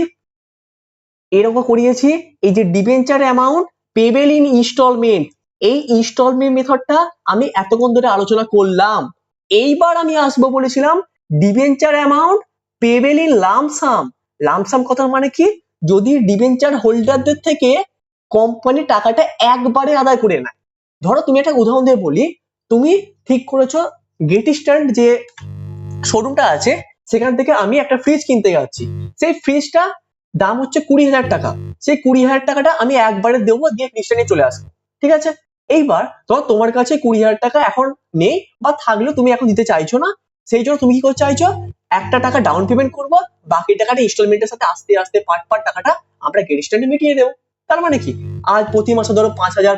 এর অঙ্ক করিয়েছি এই যে debenture amount payable in instalment, এই ইনস্টলমেন্ট মেথডটা আমি এতক্ষণ ধরে আলোচনা করলাম। এইবার আমি আসবো বলেছিলাম debenture amount payable in lump sum. Lump sum কথার মানে কি? যদি ডিবেঞ্চার হোল্ডারদের থেকে কোম্পানি টাকাটা একবারে আদায় করে নেয়। ধরো তুমি একটা উদাহরণ দিয়ে বলি, তুমি ঠিক করেছো গ্রেট ইস্টার্ন যে শোরুমটা আছে সেখান থেকে আমি একটা ফ্রিজ কিনতে যাচ্ছি, সেই ফ্রিজটা দাম হচ্ছে 20,000 টাকা, সেই 20,000 টাকাটা আমি একবারে দেবো, দিয়ে ফ্রিজটা নিয়ে চলে আসবো। ঠিক আছে, এইবার ধর তোমার কাছে 20,000 টাকা এখন নেই বা থাকলেও তুমি এখন দিতে চাইছো না, সেই জন্য তুমি কি করতে চাইছো? একটা টাকা ডাউন পেমেন্ট করবো, বাকি টাকাটা ইনস্টলমেন্টের সাথে আস্তে আস্তে পার্ট টাকাটা আমরা গ্রেট ইস্টার্নে মিটিয়ে দেবো। তার মানে কি, আজ প্রতি মাসে ধরো 5,000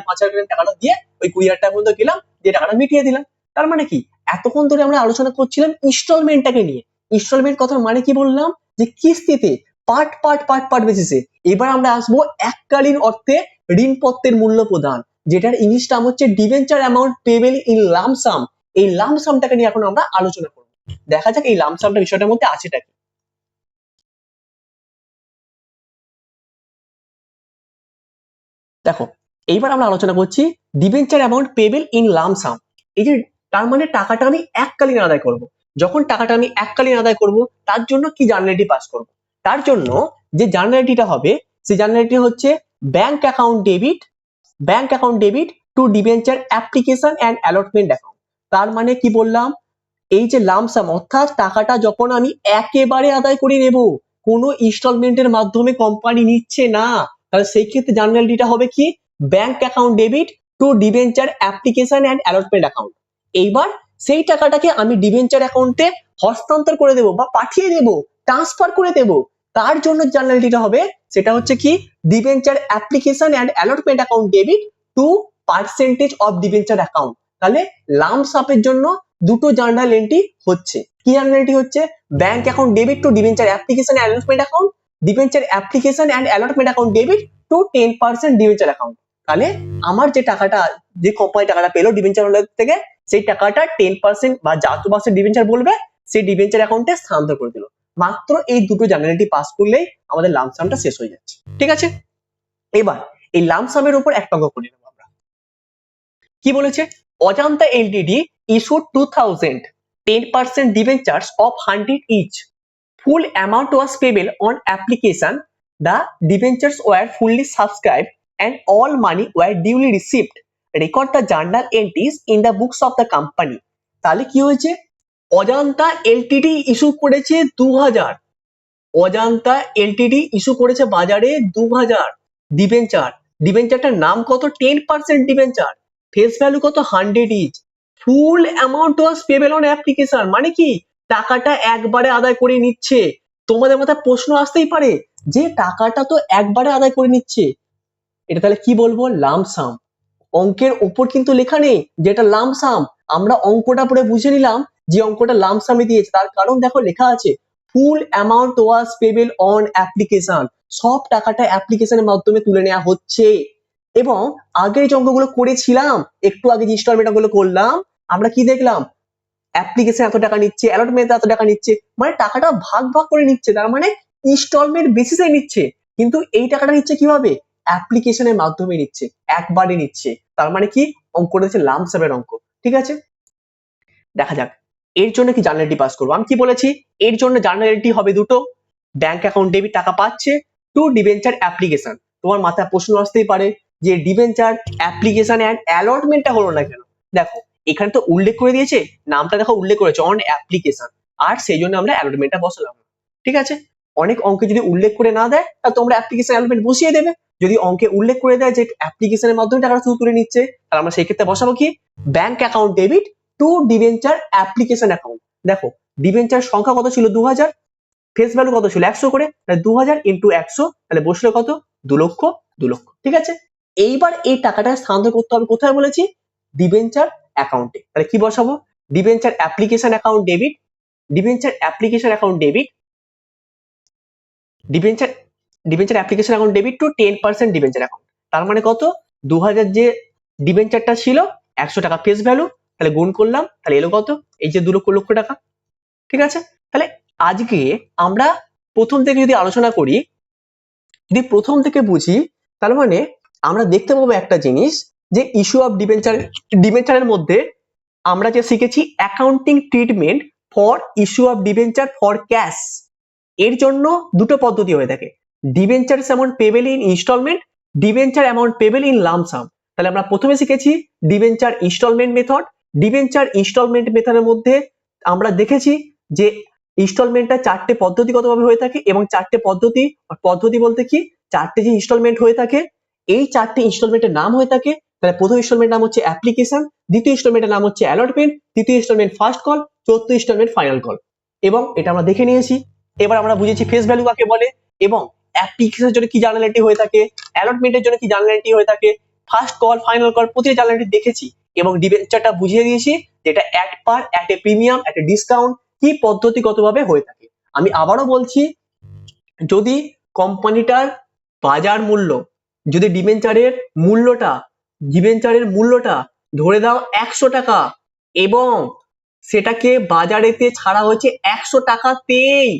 টাকাটা দিয়ে ওই 20,000 টাকা পর্যন্ত গেলাম, দিয়ে টাকাটা মিটিয়ে দিলাম। তার মানে কি, এতক্ষণ ধরে আমরা আলোচনা করছিলাম ইনস্টলমেন্টটাকে নিয়ে, ইনস্টলমেন্ট কথার মানে কি বললাম, যে কিস্তিতে পার্ট পার্ট পার্ট পার্ট বেসিসে। এবার আমরা আসবো এককালীন অর্থে ঋণপত্রের মূল্য প্রদান, যেটার ইংলিশ নাম হচ্ছে debenture amount payable in lump sum. এই লামসামটাকে নিয়ে এখন আমরা আলোচনা করব। দেখা যাক এই লামসামটা বিষয়টার মধ্যে আছেটা কি। দেখো, এইবার আমরা আলোচনা করছি debenture amount payable in lump sum. এই যে তার মানে টাকাটা আমি এককালীন আদায় করব। যখন টাকাটা আমি এককালীন আদায় করব, তার জন্য কি জার্নালিটি পাস করব? তার জন্য যে জার্নালিটিটা হবে, সেই জার্নালিটি হচ্ছে bank account debit to debenture application and allotment account. তার মানে কি বললাম, এই যে লামসাম অর্থাৎ টাকাটা যখন আমি একেবারে আদায় করে নেব, কোনো ইনস্টলমেন্টের মাধ্যমে কোম্পানি নিচ্ছে না, তাহলে সেই ক্ষেত্রে জার্নালিটিটা হবে কি, bank account debit to debenture application and allotment account. এইবার সেই টাকাটাকে আমি ডিবেঞ্চার অ্যাকাউন্টে হস্তান্তর করে দেবো বা পাঠিয়ে দেবো, ট্রান্সফার করে দেবো। তার জন্য জার্নালিটিটা হবে, সেটা হচ্ছে কি, debenture application and allotment account debit to percentage of debenture account. তাহলে লামসাপের জন্য দুটো জার্নাল এন্ট্রি হচ্ছে। কি জার্নাল এন্ট্রি হচ্ছে? Bank account debit to debenture application and allotment account, debenture application and allotment account debit to 10% debenture account. তাহলে আমার যে টাকাটা, যে কোম্পানি টাকাটা পেলো ডিবেঞ্চার হোল্ডার থেকে, সেই টাকাটা 10% বা যত পার্সেন্ট ডিবেঞ্চার বলবে সেই ডিবেঞ্চার অ্যাকাউন্টে স্থানান্তর করে দিল। মাত্র এই দুটো জার্নালিটি পাস করলেই আমাদের লামসামটা শেষ হয়ে যাচ্ছে। ঠিক আছে, এবার এই লামসামের উপর একটা অঙ্ক করে নেবো আমরা। কি বলেছে? অজান্তা Ltd issued 2000 10% debentures of 100 each. Full amount was payable on application. The debentures were fully subscribed and all money were duly received. Record the journal entries in the books of the company. তাহলে কি হয়েছে? অজান্তা Ltd issue করেছে 2000, অজান্তা Ltd issue করেছে বাজারে 2000 debenture. ডিবেঞ্চারটার নাম কত? 10% debenture, face value কত? 100 each. Full amount was payable on application, মানে কি, টাকাটা একবারে আদায় করে নিচ্ছে। তোমাদের মাথায় প্রশ্ন আসতেই পারে যে টাকাটা তো একবারে আদায় করে নিচ্ছে, এটা তাহলে কি বলবো? লামসাম। অঙ্কের ওপর কিন্তু লেখা নেই যে এটা লামসাম, আমরা অঙ্কটা পড়ে বুঝে নিলাম যে অঙ্কটা লামসামে দিয়েছে। তার কারণ দেখো লেখা আছে ফুল amount was payable on application, সব টাকাটা অ্যাপ্লিকেশনের মাধ্যমে তুলে নেওয়া হচ্ছে। এবং আগের যে অঙ্কগুলো করেছিলাম, একটু আগে যে ইনস্টলমেন্ট গুলো করলাম, আমরা কি দেখলাম? অ্যাপ্লিকেশন এত টাকা নিচ্ছে, অ্যালটমেন্ট এত টাকা নিচ্ছে, মানে টাকাটা ভাগ ভাগ করে নিচ্ছে, তার মানে ইনস্টলমেন্ট বেসিসে নিচ্ছে। কিন্তু এই টাকাটা নিচ্ছে কিভাবে? অ্যাপ্লিকেশনের মাধ্যমে নিচ্ছে, একবারে নিচ্ছে। তার মানে কি, অঙ্কটা হচ্ছে লামসামের অঙ্ক। ঠিক আছে, দেখা যাক এর জন্য কি জার্নালিটি পাস করবো। আমি কি বলেছি, এর জন্য জার্নালিটি হবে দুটো, ব্যাংক অ্যাকাউন্ট ডেবিট টাকা পাচ্ছে টু ডিবেঞ্চার অ্যাপ্লিকেশন। তোমার মাথায় প্রশ্ন আসতেই পারে যে ডিবেঞ্চার অ্যাপ্লিকেশন এন্ড অ্যালটমেন্টটা হলো না কেন? দেখো এখানে তো উল্লেখ করে দিয়েছে, নামটা দেখো উল্লেখ করেছে অন অ্যাপ্লিকেশন, আর সেই জন্য আমরা অ্যালটমেন্টটা বসালাম। ঠিক আছে, অনেক অঙ্কে যদি উল্লেখ করে না দেয় তাহলে তোমরা অ্যাপ্লিকেশন অ্যালটমেন্ট বসিয়ে দেবে। যদি অঙ্কে উল্লেখ করে দেয় যে অ্যাপ্লিকেশনের মাধ্যমে টাকাটা শুধু তুলে নিচ্ছে, তাহলে আমরা সেই ক্ষেত্রে বসাবো কি, bank account debit to debenture application account. দেখো ডিবেঞ্চার সংখ্যা কত ছিল? 2000, ফেস ভ্যালু কত ছিল? 100 করে, তাহলে 2000 ইন্টু 100, তাহলে বসলো কত? 2 লক্ষ। 2 লক্ষ। ঠিক আছে, এইবার এই টাকাটা স্থানান্তর করতে হবে কোথায় বলেছি? ডিবেঞ্চার অ্যাকাউন্টে। তাহলে কি বসাবো? Debenture application account debit, debenture application account debit, debenture debenture application account debit to 10% debenture account. তার মানে কত? 2000 যে ডিবেঞ্চারটা ছিল 100 টাকা ফেস ভ্যালু, তাহলে গুণ করলাম, তাহলে এলো কত? এই যে 2 লক্ষ লক্ষ টাকা। ঠিক আছে, তাহলে আজকে আমরা প্রথম থেকে যদি আলোচনা করি, যদি প্রথম থেকে বুঝি, তার মানে আমরা দেখতে পাবো একটা জিনিস, যে ইস্যু অফ ডিবেঞ্চারের মধ্যে আমরা যে শিখেছি accounting treatment for issue of debenture for cash. এর জন্য দুটো পদ্ধতি হয়ে থাকে, debenture amount payable in instalment, debenture amount payable in lump sum. তাহলে আমরা প্রথমে শিখেছি debenture instalment method. Debenture instalment মেথডের মধ্যে আমরা দেখেছি যে ইনস্টলমেন্টটা 4টে পদ্ধতিগতভাবে হয়ে থাকে, এবং 4টে পদ্ধতি বলতে কি, 4টে যে ইনস্টলমেন্ট হয়ে থাকে, এই 4টে ইনস্টলমেন্টের নাম হয়ে থাকে। তাহলে প্রথম ইনস্টলমেন্ট নাম হচ্ছে অ্যাপ্লিকেশন, দ্বিতীয় ইনস্টলমেন্টের নাম হচ্ছে অ্যালটমেন্ট, তৃতীয় ইনস্টলমেন্ট ফার্স্ট কল, চতুর্থ ইনস্টলমেন্ট ফাইনাল কল। এবং এটা আমরা দেখে নিয়েছি। এবার আমরা বুঝেছি ফেস ভ্যালু কাকে বলে, এবং অ্যাপ্লিকেশনের জন্য কি জার্নাল এন্ট্রি হয়ে থাকে, অ্যালটমেন্টের জন্য কি জার্নাল এন্ট্রি হয়ে থাকে, ফার্স্ট কল ফাইনাল কল প্রতিটা জার্নাল এন্ট্রি দেখেছি, এবং ডিবেঞ্চারটা বুঝিয়ে দিয়েছি যেটা at per, at a premium, at a discount, কি পদ্ধতিগতভাবে হয়ে থাকে। আমি আবারও বলছি, যদি কোম্পানিটার বাজার মূল্য, যদি ডিবেঞ্চারের মূল্যটা ধরে দাও 100 টাকা এবং সেটাকে বাজারেতে ছাড়া হয়েছে 100 টাকাতেই,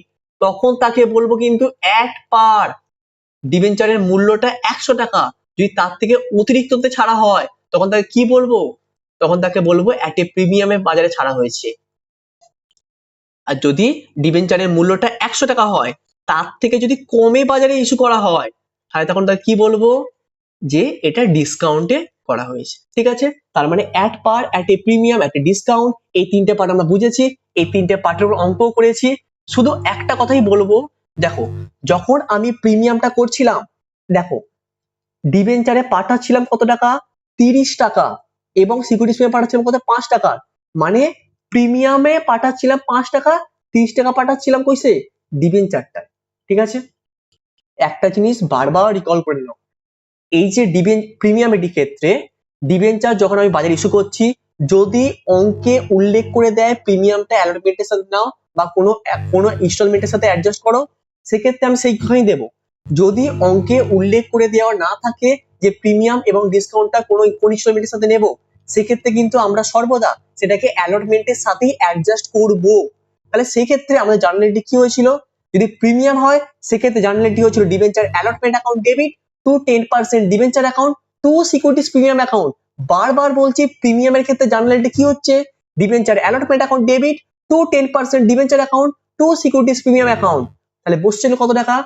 তখন তাকে বলবো কিন্তু অ্যাট পার। ডিবেঞ্চারের মূল্যটা 100 টাকা, যদি তার থেকে অতিরিক্ততে ছাড়া হয় তখন তাকে কি বলবো? তখন তাকে বলবো অ্যাট এ প্রিমিয়ামে বাজারে ছাড়া হয়েছে। আর যদি ডিবেঞ্চারের মূল্যটা 100 টাকা হয়, তার থেকে যদি কমে বাজারে ইস্যু করা হয়, তাহলে তখন তাকে কি বলবো? যে এটা ডিসকাউন্টে করা হয়েছে। ঠিক আছে, তার মানে at per, at a premium, at a discount, এই তিনটে পার্ট আমরা বুঝেছি। এই তিনটে পার্টের উপর অঙ্কও করেছি। শুধু একটা কথাই বলবো, দেখো যখন আমি প্রিমিয়ামটা করছিলাম, দেখো ডিবেঞ্চারে পাঠাচ্ছিলাম কত টাকা? 30 টাকা, এবং সিকিউরিটি স্প্রে পাঠাচ্ছিলাম কত? 5 টাকা। মানে প্রিমিয়ামে পাঠাচ্ছিলাম 5 টাকা, 30 টাকা পাঠাচ্ছিলাম কইছে? ডিবেঞ্চারটা। ঠিক আছে, একটা জিনিস বারবার রিকল করে নাও, এই যে প্রিমিয়ামের ক্ষেত্রে ডিবেঞ্চার যখন আমি বাজারে ইস্যু করছি, যদি অঙ্কে উল্লেখ করে দেয় প্রিমিয়ামটা অ্যালটমেন্টের সাথে নাও বা কোনো ইনস্টলমেন্টের সাথে অ্যাডজাস্ট করো, সেক্ষেত্রে আমি সেইখানেই দেবো। যদি অঙ্কে উল্লেখ করে দেওয়া না থাকে যে প্রিমিয়াম এবং ডিসকাউন্টটা কোন ইনস্টলমেন্টের সাথে নেব, সেক্ষেত্রে কিন্তু আমরা সর্বদা সেটাকে অ্যালটমেন্টের সাথেই অ্যাডজাস্ট করব। তাহলে সেই ক্ষেত্রে আমাদের জার্নালটি কি হয়েছিল? যদি প্রিমিয়াম হয় সেক্ষেত্রে জার্নালটি হয়েছিল debenture allotment account debit to 10% debenture account to securities premium account. বারবার বলছি, প্রিমিয়ামের ক্ষেত্রে জার্নালটি কি হচ্ছে? Debenture allotment account debit to 10% debenture account to securities premium account. তাহলে বসছিল কত টাকা?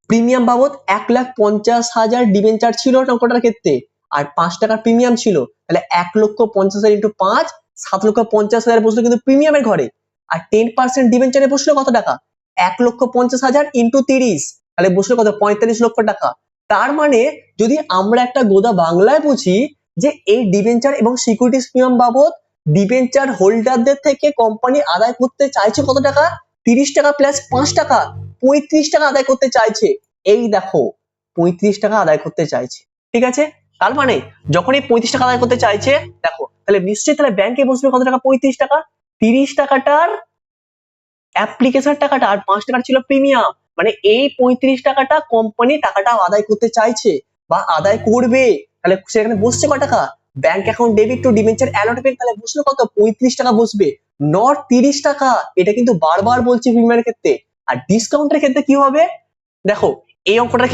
প্রিমিয়াম বাবদ 1,50,000 ডিবেঞ্চার ছিল অঙ্কটার ক্ষেত্রে, আর 5 টাকার প্রিমিয়াম ছিল। তাহলে 1,50,000 ইন্টু 5, 7,50,000 বসলো কিন্তু প্রিমিয়ামের ঘরে। আর 10% ডিবেঞ্চারে বসলো কত টাকা? 1,50,000 ইন্টু 30, তাহলে বসলো কত? 45 লক্ষ টাকা। তার মানে যদি আমরা একটা গোদা বাংলায় বুঝি, যে এই ডিবেঞ্চার এবং সিকিউরিটিজ প্রিমিয়াম বাবদ ডিবেঞ্চার হোল্ডারদের থেকে কোম্পানি আদায় করতে চাইছে কত টাকা? 30 টাকা প্লাস 5 টাকা, 35 টাকা আদায় করতে চাইছে। এই দেখো, 35 টাকা আদায় করতে চাইছে। ঠিক আছে, তার মানে যখন এই 35 টাকা আদায় করতে চাইছে, দেখো তাহলে নিশ্চয়ই তাহলে ব্যাংকে বসবে কত টাকা? 35 টাকা। 30 টাকাটার অ্যাপ্লিকেশন টাকাটা আর 5 টাকার ছিল প্রিমিয়াম, মানে এই 35 টাকাটা কোম্পানি টাকাটা আদায় করতে চাইছে বা আদায় করবে। তাহলে সেখানে বসছে কত টাকা? Bank account debit to debenture allotment, তাহলে বসলো কত? 35 টাকা বসবে, নট 30 টাকা। এটা কিন্তু বারবার বলছি প্রিমিয়ামের ক্ষেত্রে। আর ডিসকাউন্টের ক্ষেত্রে কি হবে? দেখো এই অঙ্কটার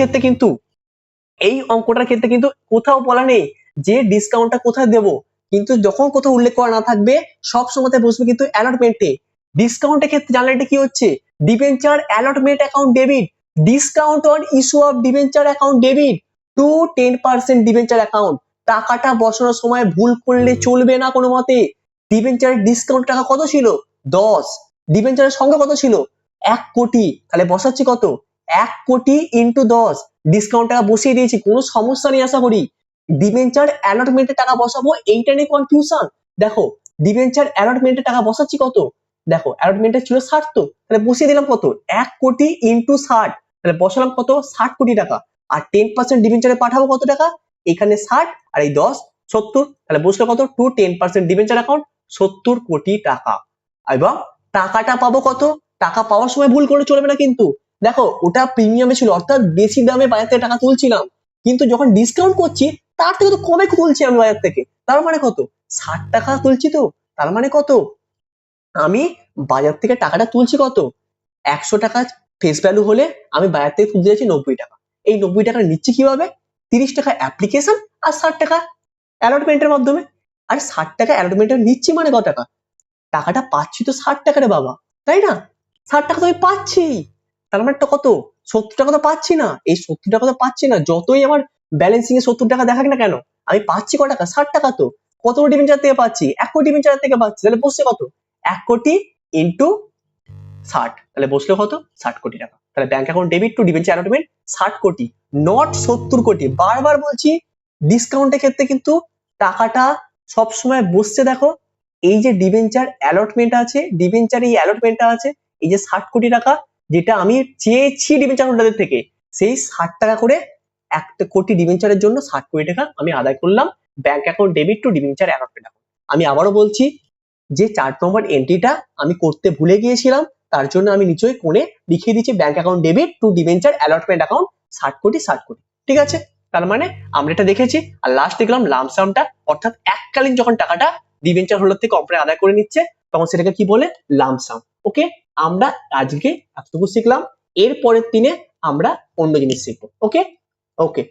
ক্ষেত্রে কিন্তু কোথাও বলা নেই যে ডিসকাউন্টটা কোথায় দেব, কিন্তু যখন কোথাও উল্লেখ করা না থাকবে সব সময় বসবে কিন্তু অ্যালটমেন্টে। ডিসকাউন্টের ক্ষেত্রে জানলে কি হচ্ছে? Debenture allotment account debit, discount on issue of debenture account debit to 10% debenture account. টাকাটা বসানোর সময় ভুল করলে চলবে না কোনো মতে। ডিবেঞ্চারের ডিসকাউন্ট টাকা কত ছিল? 10। ডিবেঞ্চারের সংখ্যা কত ছিল? 1 কোটি। তাহলে বসাচ্ছি কত? 1 কোটি ইন্টু 10, ডিসকাউন্ট টাকা বসিয়ে দিয়েছি, কোনো সমস্যা নেই আশা করি। ডিবেঞ্চার অ্যালটমেন্টে টাকা বসাবো, এইটা নিয়ে কনফিউশন। দেখো ডিবেঞ্চার অ্যালটমেন্টে টাকা বসাচ্ছি কত? দেখো অ্যালটমেন্টে ছিল 60, তো তাহলে বসিয়ে দিলাম কত? 1 কোটি ইন্টু 60, তাহলে বসালাম কত? 60 কোটি টাকা। আর 10% ডিবেঞ্চারে পাঠাবো কত টাকা? এখানে 60 আর এই 10, 70, তাহলে বসলো কত? টু 10% ডিবেঞ্চার অ্যাকাউন্ট 70 কোটি টাকা। এবং টাকাটা পাবো কত? টাকা পাওয়ার সময় ভুল করে চলবে না কিন্তু। দেখো ওটা প্রিমিয়ামে ছিল, অর্থাৎ বেশি দামে বাজার থেকে টাকা তুলছিলাম, কিন্তু যখন ডিসকাউন্ট করছি তার থেকে তো কমে তুলছি আমি বাজার থেকে। তার মানে কত? 60 টাকা তুলছি, তো তার মানে কত? আমি বাজার থেকে টাকাটা তুলছি কত? 100 টাকা ফেস ভ্যালু হলে আমি বাজার থেকে তুলতে যাচ্ছি 90 টাকা। এই 90 টাকা নিচ্ছি কিভাবে? 30 টাকা অ্যাপ্লিকেশন আর 60 টাকা অ্যালটমেন্টের মাধ্যমে। আর 60 টাকা অ্যালটমেন্টের নিচ্ছি মানে কত টাকা? টাকাটা পাচ্ছি তো 60 টাকা রে বাবা, তাই না? 60 টাকা তো আমি পাচ্ছি, তার মানে তো কত? 70 টাকা তো পাচ্ছি না। এই 70 টাকা তো পাচ্ছি না, যতই আমার ব্যালেন্সিং এ 70 টাকা দেখাক না কেন, আমি পাচ্ছি ক টাকা? 60 টাকা। তো কত কোটি ডিবেঞ্চার থেকে পাচ্ছি? 1 কোটি ডিবেঞ্চার থেকে পাচ্ছি। তাহলে বসছে কত? 1 কোটি ইন্টু 60, তাহলে বসলো কত? 60 কোটি টাকা। তাহলে bank account debit to debenture allotment 60 কোটি, নট 70 কোটি। বারবার বলছি, ডিসকাউন্টের ক্ষেত্রে কিন্তু টাকাটা সবসময় বসছে। দেখো এই যে ডিবেঞ্চার অ্যালটমেন্ট আছে, ডিবেঞ্চার এই অ্যালটমেন্টটা আছে, এই যে 60 কোটি টাকা যেটা আমি চেয়েছি ডিবেঞ্চার হোল্ডারদের থেকে, সেই 60 টাকা করে 1 কোটি ডিবেঞ্চারের জন্য 60 কোটি টাকা আমি আদায় করলাম bank account debit to debenture allotment. আমি আবারও বলছি, যে 4 নম্বর এন্ট্রিটা আমি করতে ভুলে গিয়েছিলাম, তার জন্য আমি নিচেই কোণে লিখে দিচ্ছি bank account debit to debenture allotment account 60 কোটি। ঠিক আছে, তার মানে আমরা এটা দেখেছি। আর লাস্ট দেখলাম লামসামটা, অর্থাৎ এককালীন যখন টাকাটা ডিবেঞ্চার হোল্ডার থেকে কোম্পানি আদায় করে নিচ্ছে তখন সেটাকে কি বলে, লামসাম। ওকে, আমরা আজকে এতটুকু শিখলাম, এর পরের দিনে আমরা অন্য জিনিস শিখবো। ওকে ওকে।